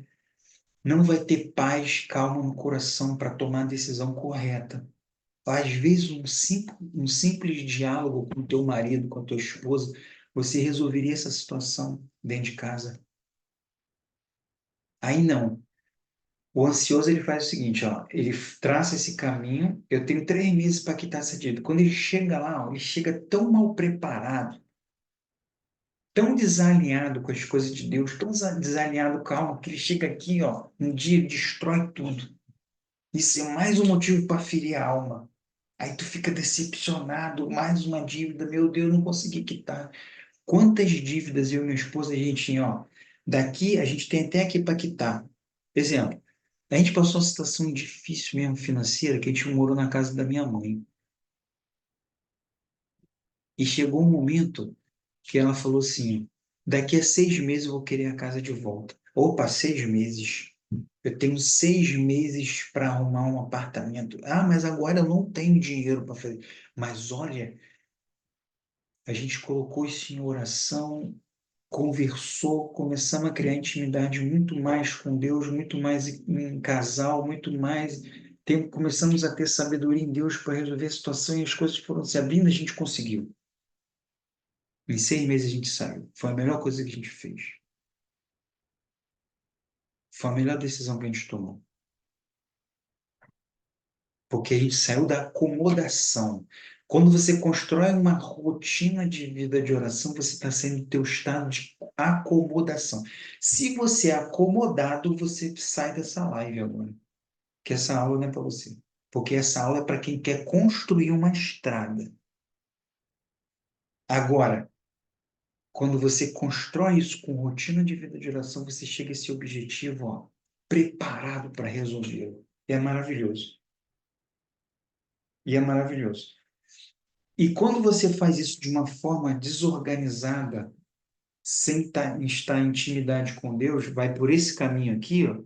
não vai ter paz, calma no coração para tomar a decisão correta. Às vezes, um simples diálogo com o teu marido, com a tua esposa, você resolveria essa situação dentro de casa. Aí não. O ansioso ele faz o seguinte, ó, ele traça esse caminho. Eu tenho 3 meses para quitar essa dívida. Quando ele chega lá, ó, ele chega tão mal preparado, tão desalinhado com as coisas de Deus, tão desalinhado com a alma, que ele chega aqui, ó, um dia ele destrói tudo. Isso é mais um motivo para ferir a alma. Aí tu fica decepcionado, mais uma dívida, meu Deus, não consegui quitar. Quantas dívidas eu e minha esposa a gente tinha, ó. Daqui a gente tem até aqui para quitar. Exemplo, a gente passou uma situação difícil mesmo financeira, que a gente morou na casa da minha mãe. E chegou um momento que ela falou assim: daqui a 6 meses eu vou querer a casa de volta. Opa, 6 meses. Eu tenho 6 meses para arrumar um apartamento. Ah, mas agora eu não tenho dinheiro para fazer. Mas olha, a gente colocou isso em oração, conversou, começamos a criar intimidade muito mais com Deus, muito mais em casal, muito mais. Começamos a ter sabedoria em Deus para resolver a situação e as coisas foram se abrindo, a gente conseguiu. Em 6 meses a gente saiu. Foi a melhor coisa que a gente fez. Foi a melhor decisão que a gente tomou. Porque a gente saiu da acomodação. Quando você constrói uma rotina de vida de oração, você está saindo do teu estado de acomodação. Se você é acomodado, você sai dessa live agora. Que essa aula não é para você. Porque essa aula é para quem quer construir uma estrada. Agora, quando você constrói isso com rotina de vida de oração, você chega a esse objetivo, ó, preparado para resolvê-lo. E é maravilhoso. E é maravilhoso. E quando você faz isso de uma forma desorganizada, sem estar em intimidade com Deus, vai por esse caminho aqui, ó,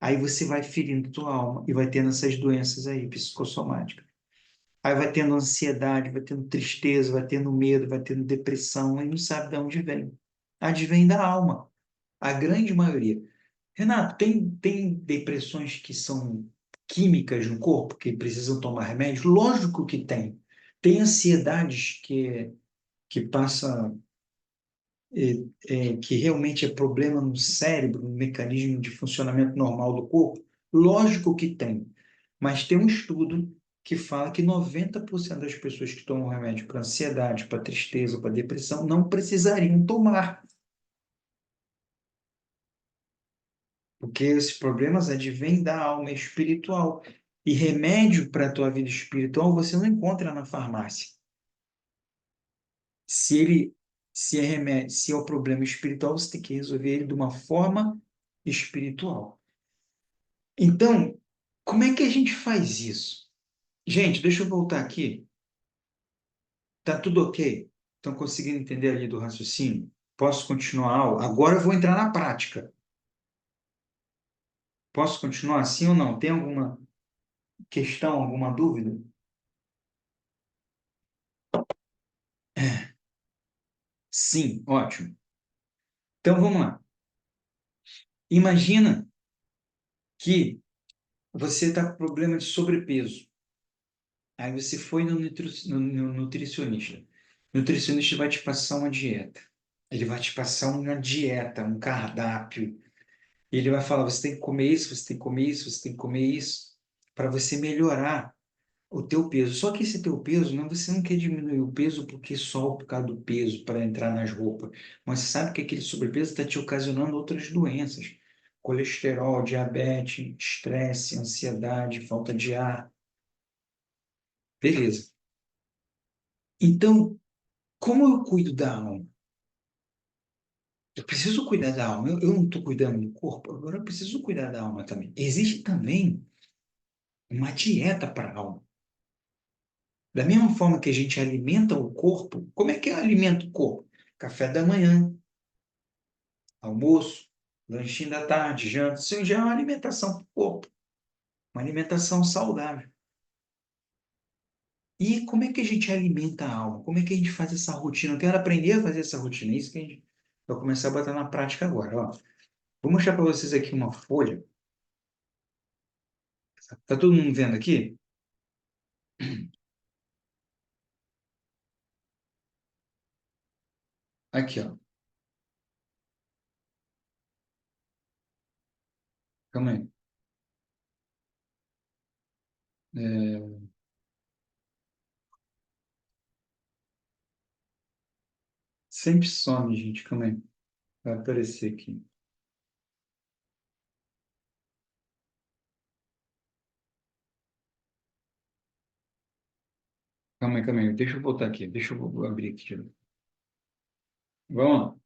aí você vai ferindo tua alma e vai tendo essas doenças aí, psicossomáticas. Aí vai tendo ansiedade, vai tendo tristeza, vai tendo medo, vai tendo depressão, e não sabe de onde vem. Advém da alma, a grande maioria. Renato, tem depressões que são químicas no corpo, que precisam tomar remédio? Lógico que tem. Tem ansiedades que passa, que realmente é problema no cérebro, no mecanismo de funcionamento normal do corpo? Lógico que tem. Mas tem um estudo que fala que 90% das pessoas que tomam remédio para ansiedade, para tristeza, para depressão, não precisariam tomar, porque esses problemas advêm da alma espiritual. E remédio para a tua vida espiritual você não encontra na farmácia. Se ele, se é remédio, se é o problema espiritual, você tem que resolver ele de uma forma espiritual. Então, como é que a gente faz isso? Gente, deixa eu voltar aqui. Tá tudo ok? Estão conseguindo entender ali do raciocínio? Posso continuar a aula? Agora eu vou entrar na prática. Posso continuar assim ou não? Tem alguma questão, alguma dúvida? Sim, ótimo. Então vamos lá. Imagina que você está com problema de sobrepeso. Aí você foi no nutricionista. O nutricionista vai te passar uma dieta. Ele vai te passar uma dieta, um cardápio. Ele vai falar: você tem que comer isso, você tem que comer isso, você tem que comer isso, para você melhorar o teu peso. Só que esse teu peso, não, você não quer diminuir o peso porque só por causa do peso para entrar nas roupas. Mas você sabe que aquele sobrepeso está te ocasionando outras doenças. Colesterol, diabetes, estresse, ansiedade, falta de ar. Beleza. Então, como eu cuido da alma? Eu preciso cuidar da alma. Eu não estou cuidando do corpo, agora eu preciso cuidar da alma também. Existe também uma dieta para a alma. Da mesma forma que a gente alimenta o corpo, como é que eu alimento o corpo? Café da manhã, almoço, lanchinho da tarde, janta. Isso já é uma alimentação para o corpo, uma alimentação saudável. E como é que a gente alimenta a alma? Como é que a gente faz essa rotina? Eu quero aprender a fazer essa rotina. É isso que a gente vai começar a botar na prática agora. Ó. Vou mostrar para vocês aqui uma folha. Tá todo mundo vendo aqui? Aqui, ó. Calma aí. É, sempre some, gente. Calma aí. Vai aparecer aqui. Calma aí, calma aí. Deixa eu voltar aqui. Deixa eu abrir aqui. Vamos lá.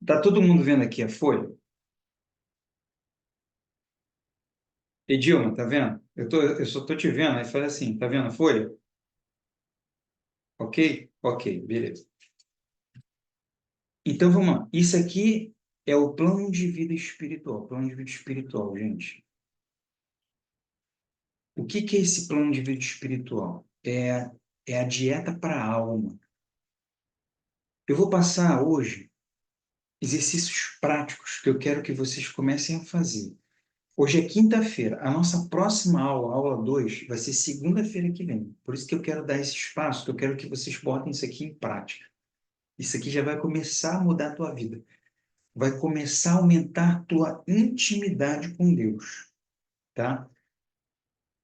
Tá todo mundo vendo aqui a folha? Edilma, tá vendo? Eu só tô te vendo. Aí fala assim, tá vendo a folha? Ok? Ok, beleza. Então vamos lá. Isso aqui é o plano de vida espiritual. Plano de vida espiritual, gente. O que que é esse plano de vida espiritual? É a dieta para a alma. Eu vou passar hoje exercícios práticos que eu quero que vocês comecem a fazer. Hoje é quinta-feira. A nossa próxima aula, aula 2, vai ser segunda-feira que vem. Por isso que eu quero dar esse espaço, que eu quero que vocês botem isso aqui em prática. Isso aqui já vai começar a mudar a tua vida. Vai começar a aumentar a tua intimidade com Deus, tá?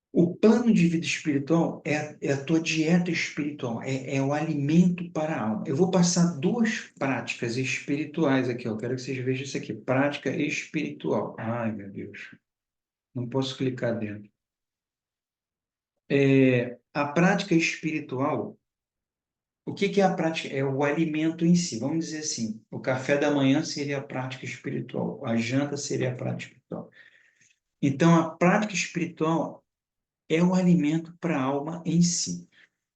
O plano de vida espiritual é a tua dieta espiritual, é o alimento para a alma. Eu vou passar duas práticas espirituais aqui, ó. Eu quero que vocês vejam isso aqui. Prática espiritual. Ai, meu Deus. Não posso clicar dentro. A prática espiritual, o que que é a prática? É o alimento em si. Vamos dizer assim, o café da manhã seria a prática espiritual, a janta seria a prática espiritual. Então, a prática espiritual é o alimento para a alma em si.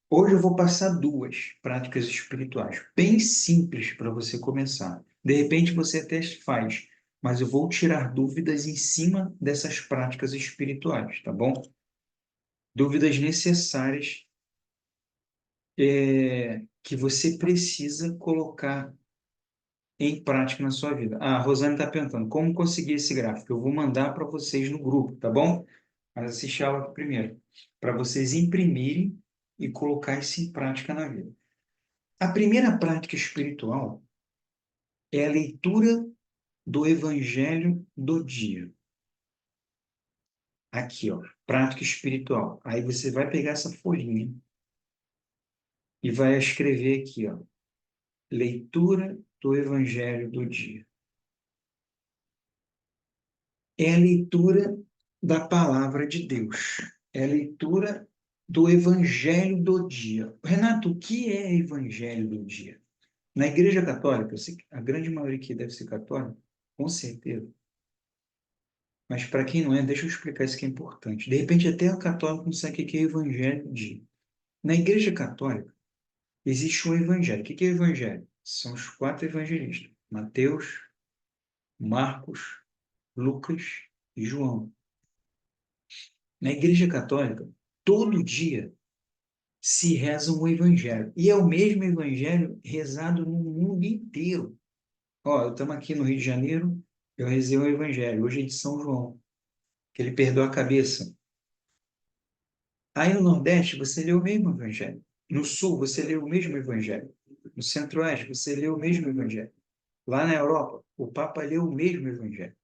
Hoje eu vou passar duas práticas espirituais, bem simples para você começar. De repente você até faz, mas eu vou tirar dúvidas em cima dessas práticas espirituais, tá bom? Dúvidas necessárias que você precisa colocar em prática na sua vida. Ah, a Rosane está perguntando, como conseguir esse gráfico? Eu vou mandar para vocês no grupo, tá bom? Mas assiste a aula aqui primeiro, para vocês imprimirem e colocar isso em prática na vida. A primeira prática espiritual é a leitura do Evangelho do dia. Aqui, ó, prática espiritual. Aí você vai pegar essa folhinha e vai escrever aqui, ó, leitura do Evangelho do dia. É a leitura da palavra de Deus. É a leitura do Evangelho do dia. Renato, o que é Evangelho do dia? Na Igreja Católica, eu sei que a grande maioria aqui deve ser católica, com certeza. Mas para quem não é, deixa eu explicar isso que é importante. De repente, até o católico não sabe o que é Evangelho do dia. Na Igreja Católica, existe um Evangelho. O que é Evangelho? São os quatro evangelistas: Mateus, Marcos, Lucas e João. Na Igreja Católica, todo dia se rezam o Evangelho. E é o mesmo Evangelho rezado no mundo inteiro. Ó, estamos aqui no Rio de Janeiro, eu rezei o Evangelho, hoje é de São João, que ele perdoa a cabeça. Aí no Nordeste, você lê o mesmo Evangelho. No Sul, você lê o mesmo Evangelho. No Centro-Oeste, você lê o mesmo Evangelho. Lá na Europa, o Papa lê o mesmo Evangelho.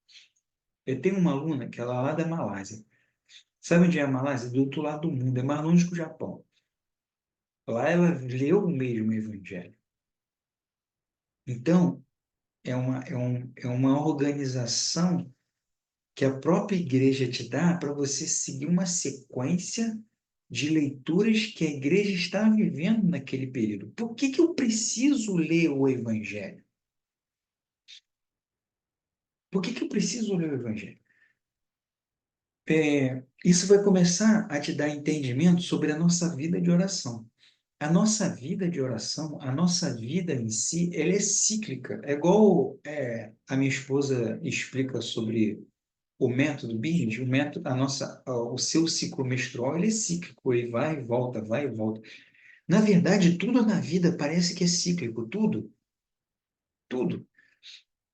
Eu tenho uma aluna que ela é lá da Malásia. Sabe onde é a Malásia? Do outro lado do mundo, é mais longe que o Japão. Lá ela leu o mesmo Evangelho. Então, é uma organização que a própria igreja te dá para você seguir uma sequência de leituras que a igreja está vivendo naquele período. Por que que eu preciso ler o Evangelho? Por que que eu preciso ler o Evangelho? Isso vai começar a te dar entendimento sobre a nossa vida de oração. A nossa vida de oração, a nossa vida em si, ela é cíclica. É igual a minha esposa explica sobre o método BIRD, o seu ciclo menstrual, ele é cíclico, ele vai e volta, vai e volta. Na verdade, tudo na vida parece que é cíclico, tudo, tudo.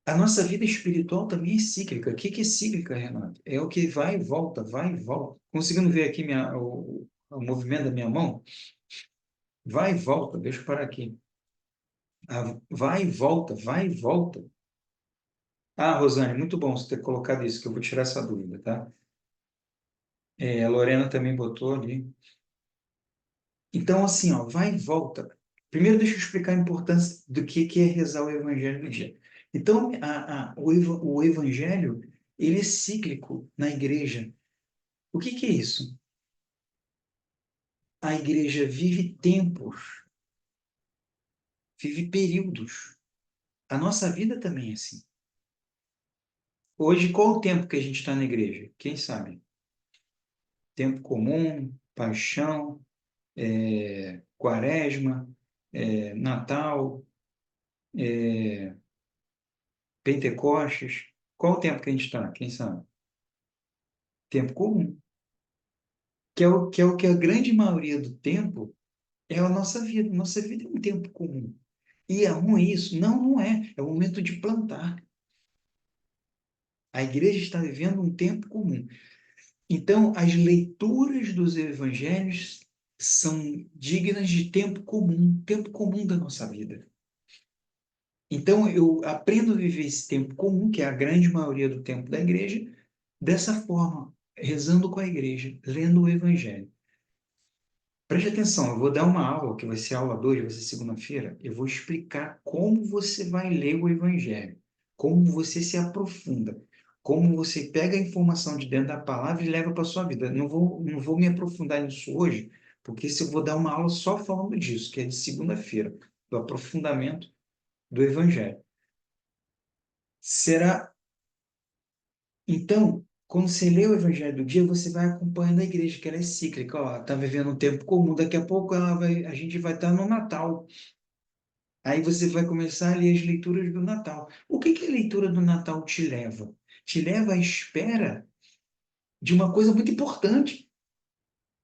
A nossa vida espiritual também é cíclica. O que que é cíclica, Renato? É o que vai e volta, vai e volta. Conseguindo ver aqui o movimento da minha mão? Vai e volta, deixa eu parar aqui. Vai e volta, vai e volta. Ah, Rosane, muito bom você ter colocado isso, que eu vou tirar essa dúvida, tá? A Lorena também botou ali. Então, assim, ó, vai e volta. Primeiro, deixa eu explicar a importância do que é rezar o Evangelho no dia. Então, o Evangelho, ele é cíclico na igreja. O que que é isso? A igreja vive tempos, vive períodos. A nossa vida também é assim. Hoje, qual o tempo que a gente está na igreja? Quem sabe? Tempo comum, paixão, quaresma, Natal, Pentecostes. Qual o tempo que a gente está? Quem sabe? Tempo comum. Que é o que a grande maioria do tempo é a nossa vida. Nossa vida é um tempo comum. E é ruim isso? Não, não é. É o momento de plantar. A igreja está vivendo um tempo comum. Então, as leituras dos evangelhos são dignas de tempo comum da nossa vida. Então, eu aprendo a viver esse tempo comum, que é a grande maioria do tempo da igreja, dessa forma, rezando com a igreja, lendo o evangelho. Preste atenção, eu vou dar uma aula, que vai ser aula 2, vai ser segunda-feira. Eu vou explicar como você vai ler o Evangelho, como você se aprofunda, como você pega a informação de dentro da palavra e leva para a sua vida. Não vou me aprofundar nisso hoje, porque se eu vou dar uma aula só falando disso, que é de segunda-feira, do aprofundamento do Evangelho. Será Então, quando você lê o Evangelho do dia, você vai acompanhando a igreja, que ela é cíclica. Ó, está vivendo um tempo comum, daqui a pouco a gente vai estar no Natal. Aí você vai começar a ler as leituras do Natal. O que que a leitura do Natal te leva? Te leva à espera de uma coisa muito importante.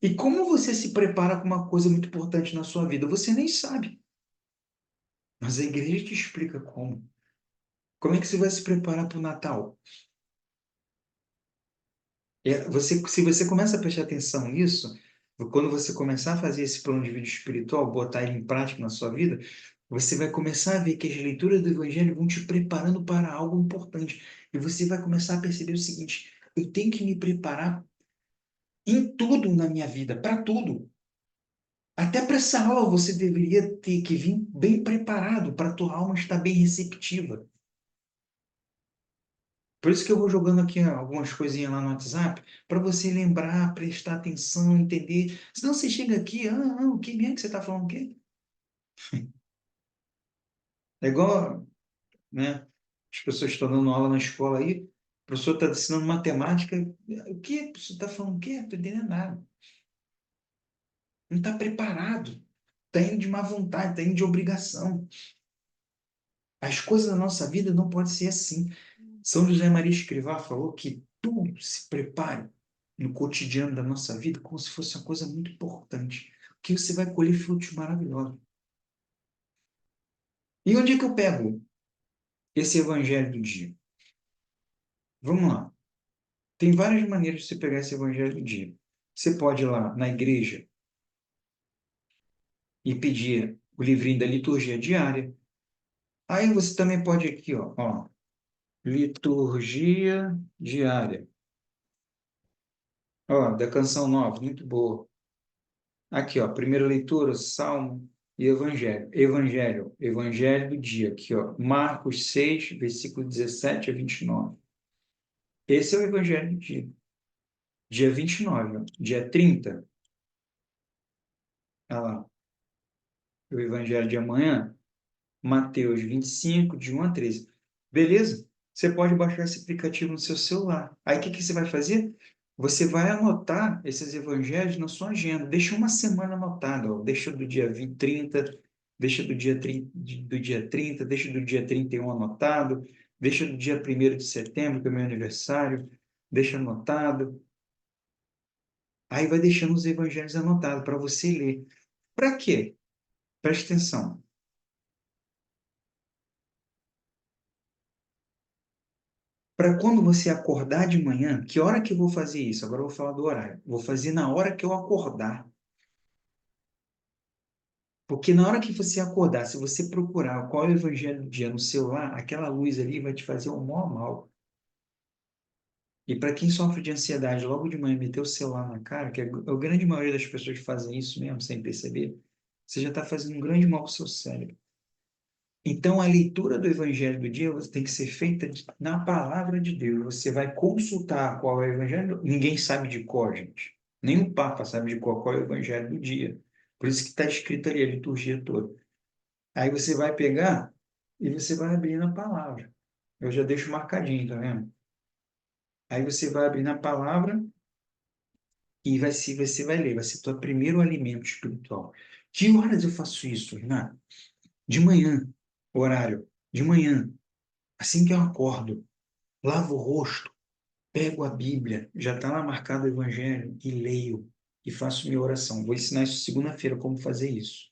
E como você se prepara para uma coisa muito importante na sua vida? Você nem sabe. Mas a igreja te explica como. Como é que você vai se preparar para o Natal? Se você começa a prestar atenção nisso, quando você começar a fazer esse plano de vida espiritual, botar ele em prática na sua vida, você vai começar a ver que as leituras do Evangelho vão te preparando para algo importante. E você vai começar a perceber o seguinte: eu tenho que me preparar em tudo na minha vida, para tudo. Até para essa aula você deveria ter que vir bem preparado para a tua alma estar bem receptiva. Por isso que eu vou jogando aqui algumas coisinhas lá no WhatsApp, para você lembrar, prestar atenção, entender. Senão você chega aqui, o que mesmo que você está falando o quê? É igual, né? As pessoas estão dando aula na escola aí, o professor está ensinando matemática, o quê? O professor está falando o quê? Não estou entendendo nada. Não está preparado. Está indo de má vontade, está indo de obrigação. As coisas da nossa vida não podem ser assim. São José Maria Escrivá falou que tudo se prepare no cotidiano da nossa vida como se fosse uma coisa muito importante. que você vai colher frutos maravilhosos. E onde é que eu pego esse evangelho do dia? Vamos lá. Tem várias maneiras de você pegar esse evangelho do dia. Você pode ir lá na igreja e pedir o livrinho da liturgia diária. Aí você também pode aqui, ó, liturgia diária. Ó, da Canção Nova, muito boa. Aqui, ó, primeira leitura, Salmo e Evangelho. Evangelho do dia, aqui, ó, Marcos 6, versículo 17 a 29. Esse é o Evangelho do dia. Dia 29, ó. Dia 30, olha lá, o Evangelho de amanhã, Mateus 25, de 1 a 13. Beleza? Você pode baixar esse aplicativo no seu celular. Aí o que que você vai fazer? Você vai anotar esses evangelhos na sua agenda. Deixa uma semana anotada, ó. Deixa do dia 20, 30, deixa do dia 30, deixa do dia 31 anotado, deixa do dia 1º de setembro, que é o meu aniversário, deixa anotado. Aí vai deixando os evangelhos anotados para você ler. Para quê? Preste atenção. Para quando você acordar de manhã, que hora que eu vou fazer isso? Agora eu vou falar do horário. Vou fazer na hora que eu acordar. Porque na hora que você acordar, se você procurar qual é o evangelho do dia no celular, aquela luz ali vai te fazer um maior mal. E para quem sofre de ansiedade, logo de manhã meter o celular na cara, que a grande maioria das pessoas fazem isso mesmo, sem perceber, você já está fazendo um grande mal para o seu cérebro. Então, a leitura do Evangelho do dia tem que ser feita na palavra de Deus. Você vai consultar qual é o Evangelho. Ninguém sabe de cor, gente. Nem o Papa sabe de cor qual é o Evangelho do dia. Por isso que está escrito ali a liturgia toda. Aí você vai pegar e você vai abrir na palavra. Eu já deixo marcadinho, tá vendo? Aí você vai abrir na palavra e você vai ler. Vai ser o teu primeiro alimento espiritual. Que horas eu faço isso, Renato? De manhã, horário. De manhã, assim que eu acordo. Lavo o rosto, pego a Bíblia, já está lá marcado o Evangelho, e leio, e faço minha oração. Vou ensinar isso segunda-feira, como fazer isso.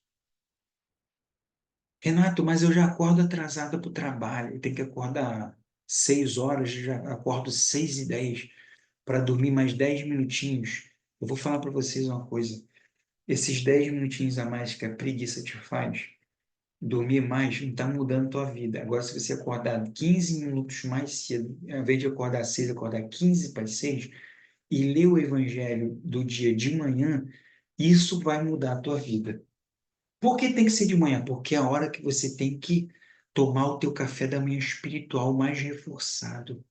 Renato, mas eu já acordo atrasada para o trabalho, eu tenho que acordar 6 horas, já acordo 6h10 para dormir mais 10 minutinhos. Eu vou falar para vocês uma coisa, esses 10 minutinhos a mais que a preguiça te faz, dormir mais não está mudando a tua vida. Agora, se você acordar 15 minutos mais cedo, ao invés de acordar 6, acordar 15 para as 6, e ler o evangelho do dia de manhã, isso vai mudar a tua vida. Por que tem que ser de manhã? Porque é a hora que você tem que tomar o teu café da manhã espiritual mais reforçado.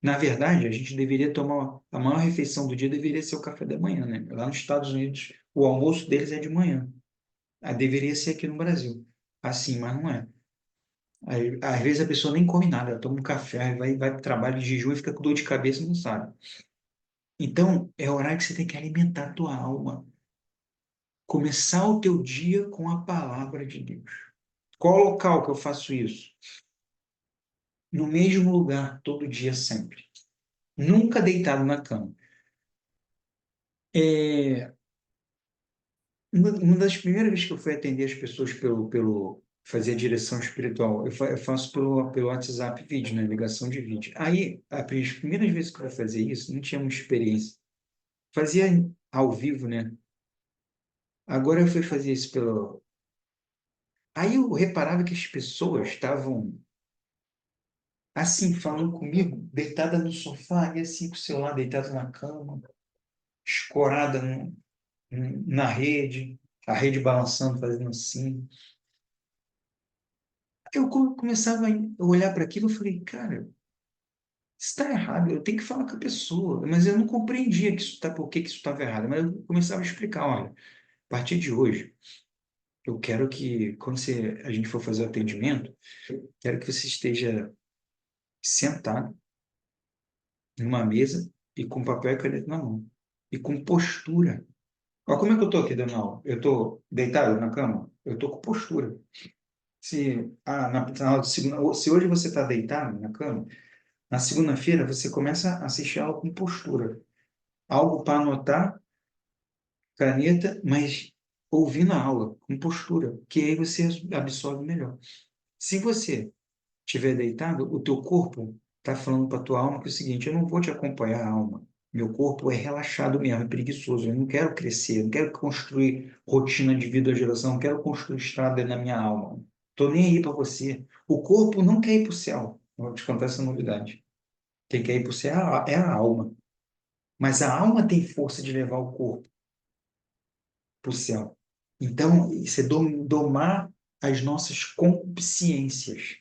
Na verdade, a gente deveria tomar a maior refeição do dia deveria ser o café da manhã, né? Lá nos Estados Unidos, o almoço deles é de manhã. Ah, deveria ser aqui no Brasil. Assim, mas não é. Aí, às vezes a pessoa nem come nada, ela toma um café, aí vai para o trabalho de jejum e fica com dor de cabeça e não sabe. Então, é horário que você tem que alimentar a tua alma. Começar o teu dia com a palavra de Deus. Qual o local que eu faço isso? No mesmo lugar, todo dia, sempre. Nunca deitado na cama. É, uma das primeiras vezes que eu fui atender as pessoas fazer a direção espiritual, eu faço pelo WhatsApp vídeo, né? Ligação de vídeo. Aí, as primeiras vezes que eu fui fazer isso, não tinha muita experiência. Fazia ao vivo, né? Agora eu fui fazer isso pelo. Aí eu reparava que as pessoas estavam assim, falando comigo, deitada no sofá, e assim, com o celular deitado na cama, escorada na rede, a rede balançando, fazendo assim. Eu começava a olhar para aquilo e falei, cara, isso está errado, eu tenho que falar com a pessoa. Mas eu não compreendia por que que isso estava errado. Mas eu começava a explicar, olha, a partir de hoje, eu quero que, quando a gente for fazer o atendimento, quero que você esteja sentado numa mesa e com papel e caneta na mão. E com postura. Olha como é que eu estou aqui dando aula. Eu estou deitado na cama? Eu estou com postura. Na aula de segunda, se hoje você está deitado na cama, na segunda-feira você começa a assistir a aula com postura. Algo para anotar, caneta, mas ouvindo a aula, com postura, que aí você absorve melhor. Se você estiver deitado, o teu corpo está falando para a tua alma que é o seguinte: eu não vou te acompanhar, alma. Meu corpo é relaxado mesmo, é preguiçoso. Eu não quero crescer, eu não quero construir rotina de vida à geração, não quero construir estrada na minha alma. Tô nem aí para você. O corpo não quer ir para o céu. Vou te contar essa novidade. Quem quer ir para o céu é a alma. Mas a alma tem força de levar o corpo para o céu. Então, isso é domar as nossas concupiscências.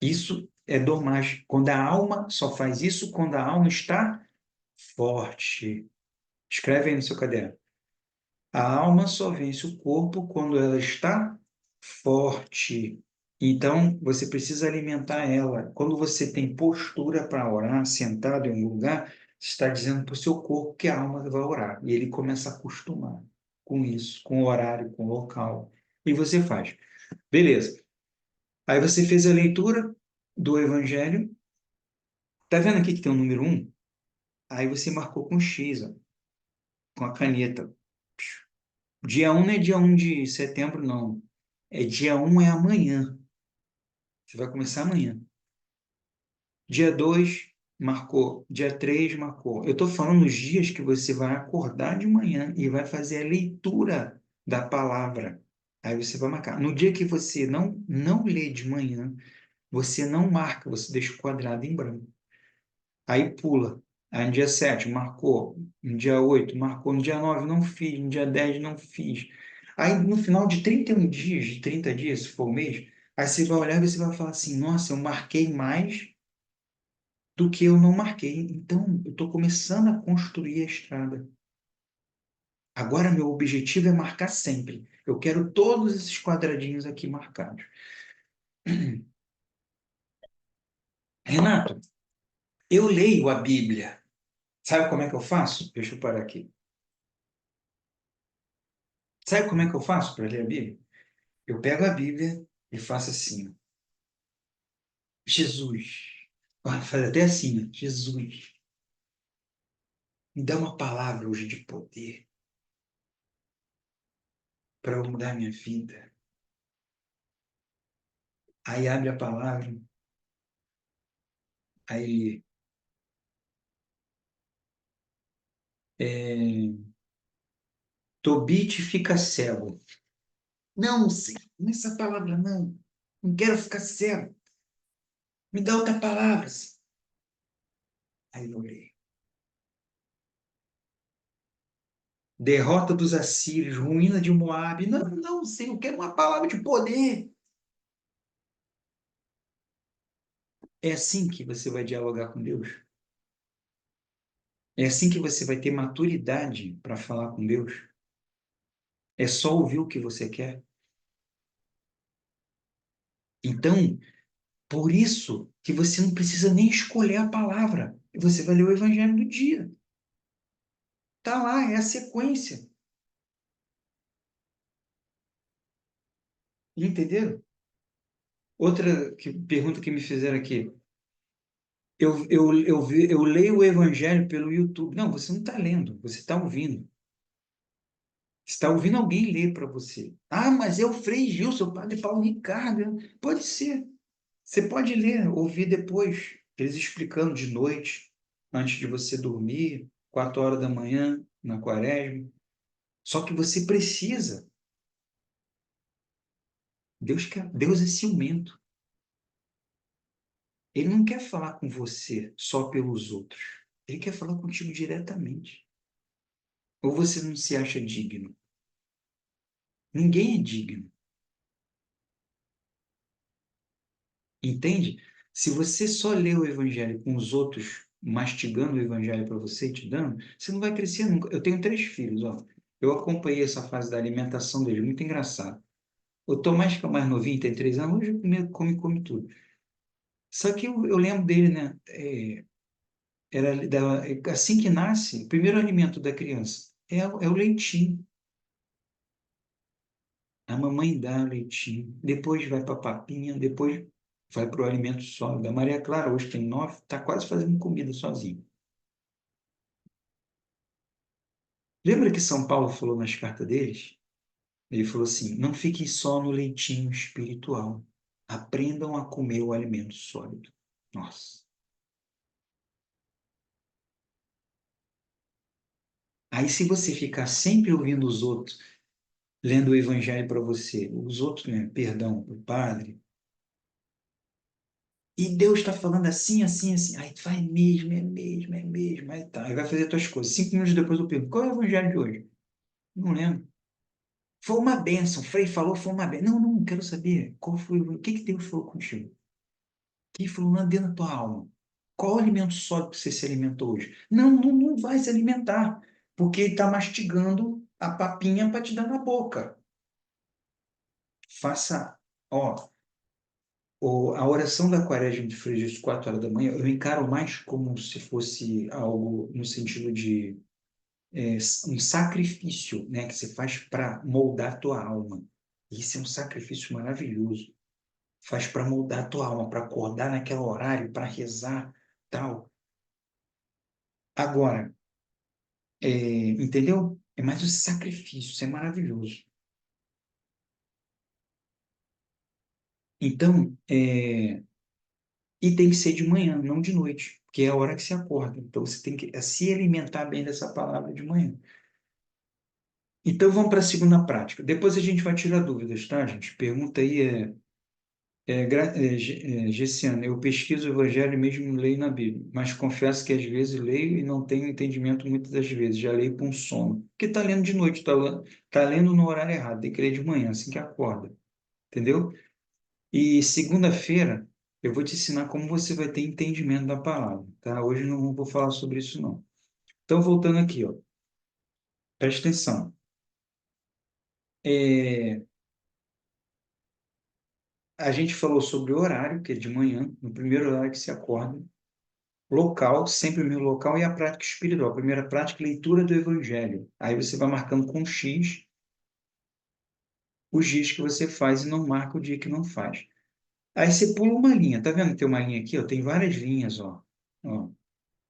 Isso é domar. Quando a alma só faz isso quando a alma está forte. Escreve aí no seu caderno. A alma só vence o corpo quando ela está forte. Então, você precisa alimentar ela. Quando você tem postura para orar, sentado em um lugar, você está dizendo para o seu corpo que a alma vai orar. E ele começa a acostumar com isso, com o horário, com o local. E você faz. Beleza. Aí você fez a leitura do Evangelho. Tá vendo aqui que tem o número um? Aí você marcou com X, ó, com a caneta. Dia um não é dia 1 de setembro, não. É dia um, é amanhã. Você vai começar amanhã. Dia 2 marcou. Dia 3 marcou. Eu estou falando os dias que você vai acordar de manhã e vai fazer a leitura da palavra. Aí você vai marcar. No dia que você não lê de manhã, você não marca, você deixa o quadrado em branco. Aí pula. Aí no dia 7 marcou. No dia 8 marcou. No dia 9 não fiz. No dia 10 não fiz. Aí no final de 31 dias, de 30 dias, se for o mês, aí você vai olhar e você vai falar assim: nossa, eu marquei mais do que eu não marquei. Então, eu estou começando a construir a estrada. Agora, meu objetivo é marcar sempre. Eu quero todos esses quadradinhos aqui marcados. Renato, eu leio a Bíblia. Sabe como é que eu faço? Deixa eu parar aqui. Sabe como é que eu faço para ler a Bíblia? Eu pego a Bíblia e faço assim: Jesus. Olha, faz até assim: Jesus, me dá uma palavra hoje de poder para eu mudar minha vida. Aí abre a palavra, aí é, Tobit fica cego. Não, Senhor, nessa palavra não. Não quero ficar cego. Me dá outra palavra, Senhor. Aí eu leio. Derrota dos assírios, ruína de Moabe. Não, não, Senhor, eu quero uma palavra de poder. É assim que você vai dialogar com Deus. É assim que você vai ter maturidade para falar com Deus. É só ouvir o que você quer. Então, por isso que você não precisa nem escolher a palavra. Você vai ler o Evangelho do dia. Tá lá, é a sequência. Entenderam? Pergunta que me fizeram aqui. Eu leio o Evangelho pelo YouTube. Não, você não está lendo, você está ouvindo. Você está ouvindo alguém ler para você. Ah, mas é o Frei Gilson, o Padre Paulo Ricardo. Pode ser. Você pode ler, ouvir depois, eles explicando de noite, antes de você dormir, 4 horas da manhã, na quaresma. Só que você precisa. Deus é ciumento. Ele não quer falar com você só pelos outros. Ele quer falar contigo diretamente. Ou você não se acha digno? Ninguém é digno. Entende? Se você só lê o evangelho com os outros mastigando o evangelho para você e te dando, você não vai crescer nunca. Eu tenho 3 filhos, ó. Eu acompanhei essa fase da alimentação dele, muito engraçado. O Tomás, que é o mais novinho, tem 3 anos, hoje come tudo. Só que eu lembro dele, né? Assim que nasce, o primeiro alimento da criança é o leitinho. A mamãe dá leitinho, depois vai para a papinha, depois vai para o alimento sólido. A Maria Clara hoje tem 9, está quase fazendo comida sozinha. Lembra que São Paulo falou nas cartas deles? Ele falou assim: não fiquem só no leitinho espiritual. Aprendam a comer o alimento sólido. Nossa. Aí, se você ficar sempre ouvindo os outros, lendo o evangelho para você, os outros, né, perdão, o padre, e Deus está falando assim, assim, assim, aí tu vai mesmo, é mesmo, é mesmo, aí tá, aí vai fazer tuas coisas. 5 minutos depois eu pergunto: qual é o evangelho de hoje? Não lembro. Foi uma bênção, o Frei falou, foi uma bênção. Não, não, quero saber qual foi, o que que Deus falou contigo? Que falou lá dentro da tua alma. Qual o alimento sólido que você se alimentou hoje? Não, não, não vai se alimentar, porque ele está mastigando a papinha para te dar na boca. Faça, ó, a oração da Quaresma de Frei Jesus, 4 horas da manhã, eu encaro mais como se fosse algo no sentido de um sacrifício, né, que você faz para moldar a tua alma. Isso é um sacrifício maravilhoso. Faz para moldar a tua alma, para acordar naquele horário, para rezar, tal. Agora, entendeu? É mais um sacrifício, isso é maravilhoso. Então, e tem que ser de manhã, não de noite, porque é a hora que se acorda. Então, você tem que se alimentar bem dessa palavra de manhã. Então, vamos para a segunda prática. Depois a gente vai tirar dúvidas, tá, gente? Pergunta aí Gessiana, eu pesquiso o Evangelho e mesmo leio na Bíblia, mas confesso que às vezes leio e não tenho entendimento muitas das vezes, já leio com sono. Porque está lendo de noite, tá lendo no horário errado, tem que ler de manhã, assim que acorda, entendeu? E segunda-feira eu vou te ensinar como você vai ter entendimento da palavra, tá? Hoje não vou falar sobre isso, não. Então, voltando aqui, ó, presta atenção. É, a gente falou sobre o horário, que é de manhã, no primeiro horário que se acorda. Local, sempre o mesmo local, e a prática espiritual. A primeira prática, leitura do Evangelho. Aí você vai marcando com X os dias que você faz e não marca o dia que não faz. Aí você pula uma linha. Tá vendo que tem uma linha aqui? Ó? Tem várias linhas, ó. Ó.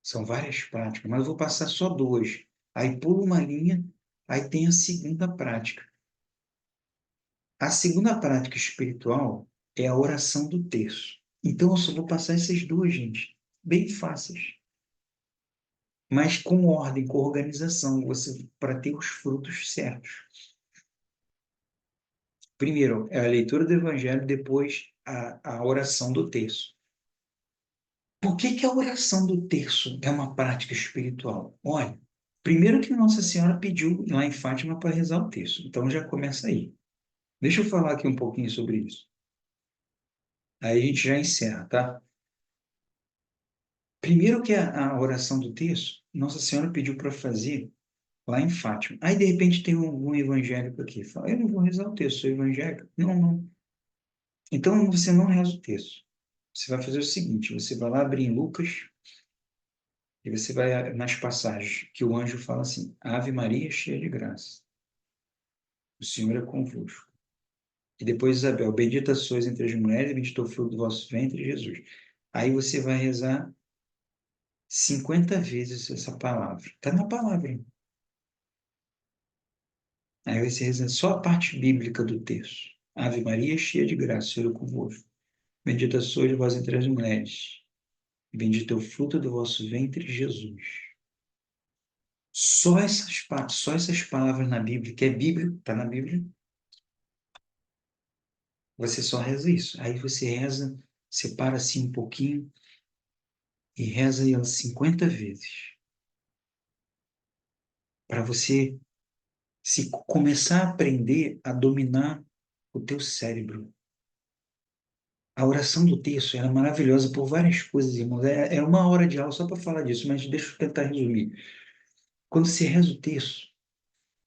São várias práticas, mas eu vou passar só duas. Aí pula uma linha, aí tem a segunda prática. A segunda prática espiritual é a oração do terço. Então eu só vou passar essas duas, gente. Bem fáceis, mas com ordem, com organização, você para ter os frutos certos. Primeiro, é a leitura do Evangelho, depois a oração do terço. Por que que a oração do terço é uma prática espiritual? Olha, primeiro que Nossa Senhora pediu lá em Fátima para rezar o terço, então já começa aí. Deixa eu falar aqui um pouquinho sobre isso. Aí a gente já encerra, tá? Primeiro que a oração do terço, Nossa Senhora pediu para fazer lá em Fátima. Aí, de repente, tem um evangélico aqui. Fala, eu não vou rezar o texto, sou evangélico. Não, não. Então, você não reza o texto. Você vai fazer o seguinte, você vai lá abrir em Lucas e você vai nas passagens que o anjo fala assim, Ave Maria, cheia de graça, o Senhor é convosco. E depois Isabel, bendita sois entre as mulheres, e bendito é o fruto do vosso ventre, Jesus. Aí você vai rezar 50 vezes essa palavra. Está na palavra. Aí você reza só a parte bíblica do texto. Ave Maria, cheia de graça, o Senhor é convosco. Bendita sois vós entre as mulheres. Bendito é o fruto do vosso ventre, Jesus. Só essas palavras na Bíblia, que é Bíblia, está na Bíblia, você só reza isso. Aí você reza, separa assim um pouquinho e reza ela 50 vezes. Para você se começar a aprender a dominar o teu cérebro. A oração do terço era maravilhosa por várias coisas, irmãos. É uma hora de aula só para falar disso, mas deixa eu tentar resumir. Quando você reza o terço,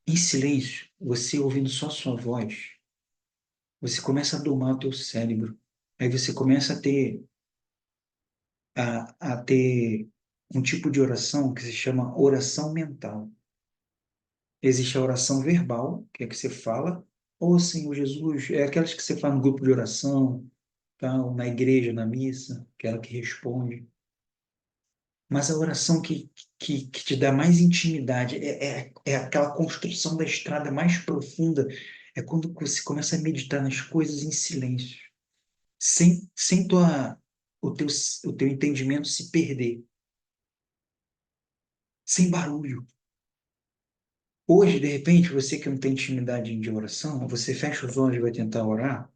em silêncio, você ouvindo só sua voz, você começa a domar o teu cérebro. Aí você começa a ter um tipo de oração que se chama oração mental. Existe a oração verbal, que é que você fala, ô Senhor Jesus, é aquelas que você faz no grupo de oração, tal, na igreja, na missa, aquela que responde. Mas a oração que te dá mais intimidade é aquela construção da estrada mais profunda. É quando você começa a meditar nas coisas em silêncio, sem o teu entendimento se perder, sem barulho. Hoje, de repente, você que não tem intimidade de oração, você fecha os olhos e vai tentar orar.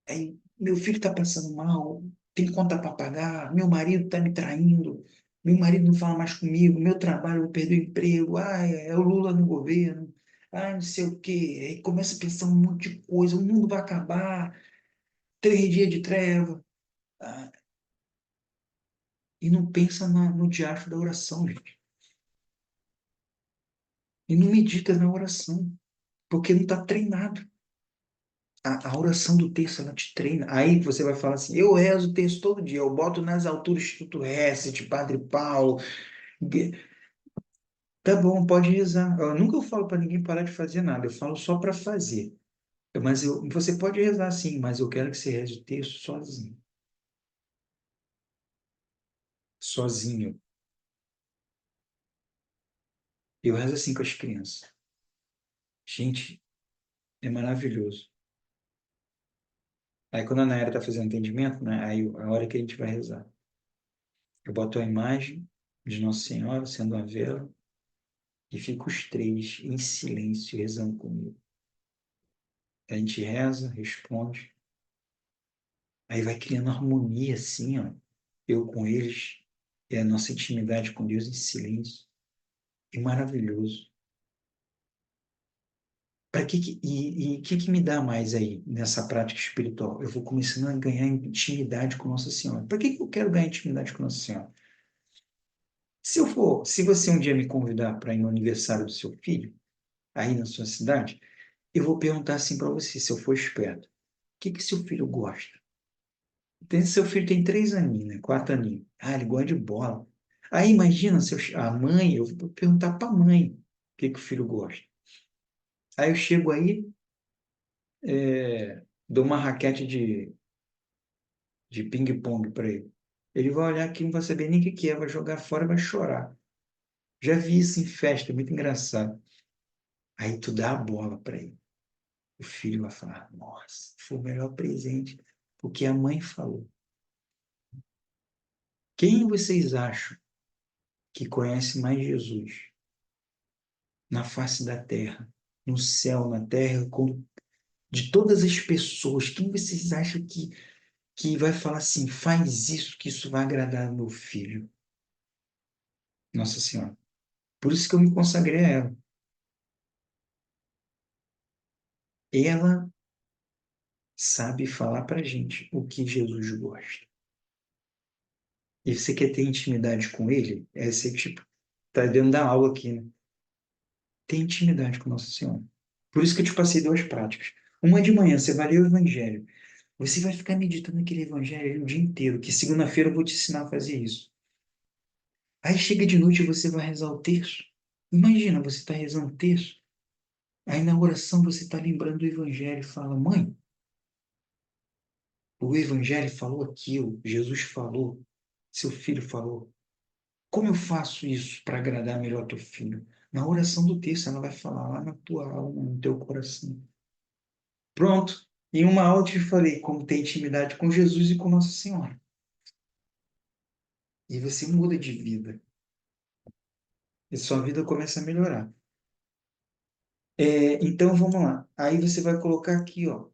Aí, meu filho está passando mal, tem conta para pagar, meu marido está me traindo, meu marido não fala mais comigo, meu trabalho, eu vou perder o emprego, ai, é o Lula no governo, ai, não sei o quê. Aí começa a pensar um monte de coisa, o mundo vai acabar, 3 dias de treva, ah, e não pensa no diacho da oração, gente. E não medita na oração, porque não está treinado. A oração do texto, ela te treina. Aí você vai falar assim, eu rezo o texto todo dia, eu boto nas alturas Instituto Hesed, Padre Paulo. Tá bom, pode rezar. Eu nunca falo para ninguém parar de fazer nada, eu falo só para fazer. Você pode rezar sim, mas eu quero que você reze o texto sozinho. Sozinho. Eu rezo assim com as crianças. Gente, é maravilhoso. Aí quando a Nayara tá fazendo atendimento, né, aí a hora que a gente vai rezar. Eu boto a imagem de Nossa Senhora, acendo uma vela, e fico os três em silêncio rezando comigo. A gente reza, responde, aí vai criando harmonia assim, ó. Eu com eles, é a nossa intimidade com Deus em silêncio. É maravilhoso. E o que me dá mais aí nessa prática espiritual? Eu vou começando a ganhar intimidade com Nossa Senhora. Para que eu quero ganhar intimidade com Nossa Senhora? Se você um dia me convidar para ir no aniversário do seu filho, aí na sua cidade, eu vou perguntar assim para você, se eu for esperto, o que seu filho gosta? Seu filho tem 3 aninhos, né? 4 aninhos. Ah, ele gosta de bola. Aí imagina a mãe, eu vou perguntar para a mãe o que o filho gosta. Aí eu chego aí, dou uma raquete de ping-pong para ele. Ele vai olhar aqui, não vai saber nem o que que é, vai jogar fora, vai chorar. Já vi isso em festa, é muito engraçado. Aí tu dá a bola para ele. O filho vai falar: Nossa, foi o melhor presente, porque a mãe falou. Quem vocês acham que conhece mais Jesus na face da terra, no céu, na terra, de todas as pessoas? Quem vocês acham que vai falar assim: faz isso, que isso vai agradar meu filho? Nossa Senhora. Por isso que eu me consagrei a ela. Ela sabe falar para gente o que Jesus gosta. E você quer ter intimidade com ele? É ser tipo, tá dentro da aula aqui, né? Ter intimidade com Nossa Senhora. Por isso que eu te passei duas práticas. Uma de manhã, você vai ler o Evangelho. Você vai ficar meditando naquele Evangelho o dia inteiro, que segunda-feira eu vou te ensinar a fazer isso. Aí chega de noite e você vai rezar o terço. Imagina, você está rezando o terço, aí na oração você está lembrando do Evangelho e fala: Mãe, o Evangelho falou aquilo, Jesus falou, seu filho falou. Como eu faço isso para agradar melhor teu filho? Na oração do texto, ela vai falar lá na tua alma, no teu coração. Pronto. Em uma aula eu te falei como ter intimidade com Jesus e com Nossa Senhora. E você muda de vida. E sua vida começa a melhorar. Então vamos lá. Aí você vai colocar aqui, ó,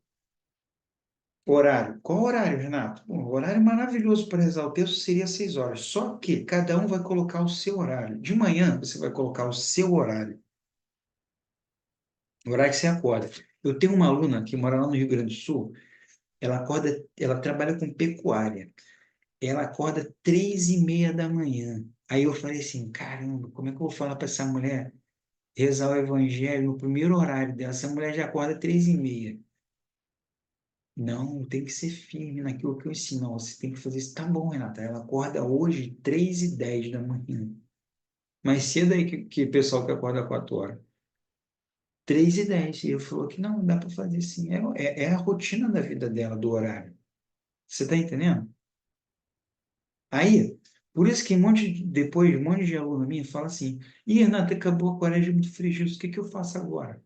horário. Qual horário, Renato? Bom, o horário maravilhoso para rezar o texto seria 6 horas. Só que cada um vai colocar o seu horário. De manhã você vai colocar o seu horário. O horário que você acorda. Eu tenho uma aluna que mora lá no Rio Grande do Sul. Ela acorda, ela trabalha com pecuária. Ela acorda 3h30 da manhã. Aí eu falei assim, caramba, como é que eu vou falar para essa mulher rezar o evangelho no primeiro horário dela? Essa mulher já acorda 3h30. Não, tem que ser firme naquilo que eu ensino. Não, você tem que fazer isso. Tá bom, Renata. Ela acorda hoje 3h10 da manhã. Mais cedo aí que o pessoal que acorda 4 horas. 3h10. E eu falou que não, dá para fazer sim. É a rotina da vida dela, do horário. Você tá entendendo? Aí, Por isso que depois, um monte de aluno minha fala assim, Ih, Renato, acabou a quaresma muito frigioso, o que que eu faço agora?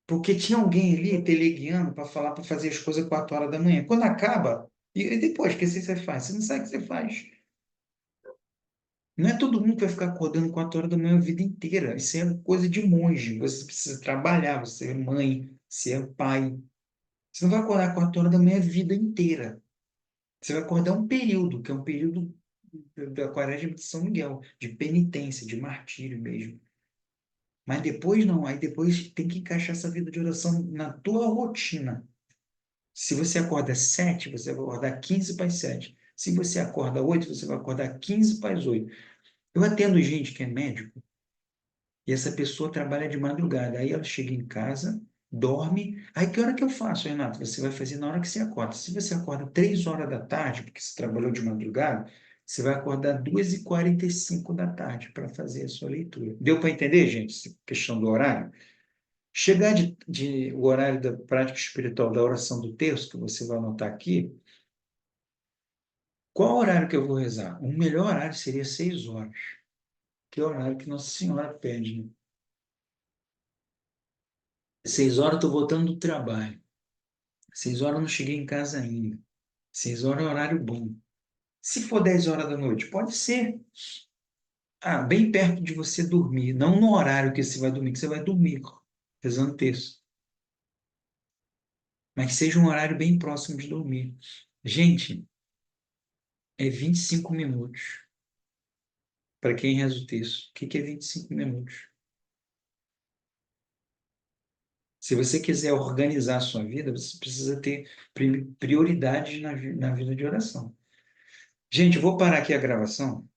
Porque tinha alguém ali teleguiando para falar para fazer as coisas 4 horas da manhã. Quando acaba, e depois, o que você faz? Você não sabe o que você faz. Não é todo mundo que vai ficar acordando 4 horas da manhã a vida inteira. Isso é coisa de monge. Você precisa trabalhar, você é mãe, você é pai. Você não vai acordar 4 horas da manhã a vida inteira. Você vai acordar um período, que é um período da quaresma de São Miguel, de penitência, de martírio mesmo. Mas depois não, aí depois tem que encaixar essa vida de oração na tua rotina. Se você acorda 7, você vai acordar 15 para as 7. Se você acorda 8, você vai acordar 15 para as 8. Eu atendo gente que é médico e essa pessoa trabalha de madrugada. Aí ela chega em casa, dorme. Aí que hora que eu faço, Renato? Você vai fazer na hora que você acorda. Se você acorda 3 horas da tarde, porque você trabalhou de madrugada, você vai acordar 2h45 da tarde para fazer a sua leitura. Deu para entender, gente, essa questão do horário? Chegar o horário da prática espiritual, da oração do terço, que você vai anotar aqui, qual horário que eu vou rezar? O melhor horário seria 6 horas, que é o horário que Nossa Senhora pede, né? 6 horas eu estou voltando do trabalho. 6 horas eu não cheguei em casa ainda. 6 horas é horário bom. Se for 10 horas da noite, pode ser. Ah, bem perto de você dormir. Não no horário que você vai dormir, que você vai dormir rezando terço. Mas que seja um horário bem próximo de dormir. Gente, é 25 minutos para quem reza o terço. O que que é 25 minutos? Se você quiser organizar a sua vida, você precisa ter prioridades na vida de oração. Gente, eu vou parar aqui a gravação.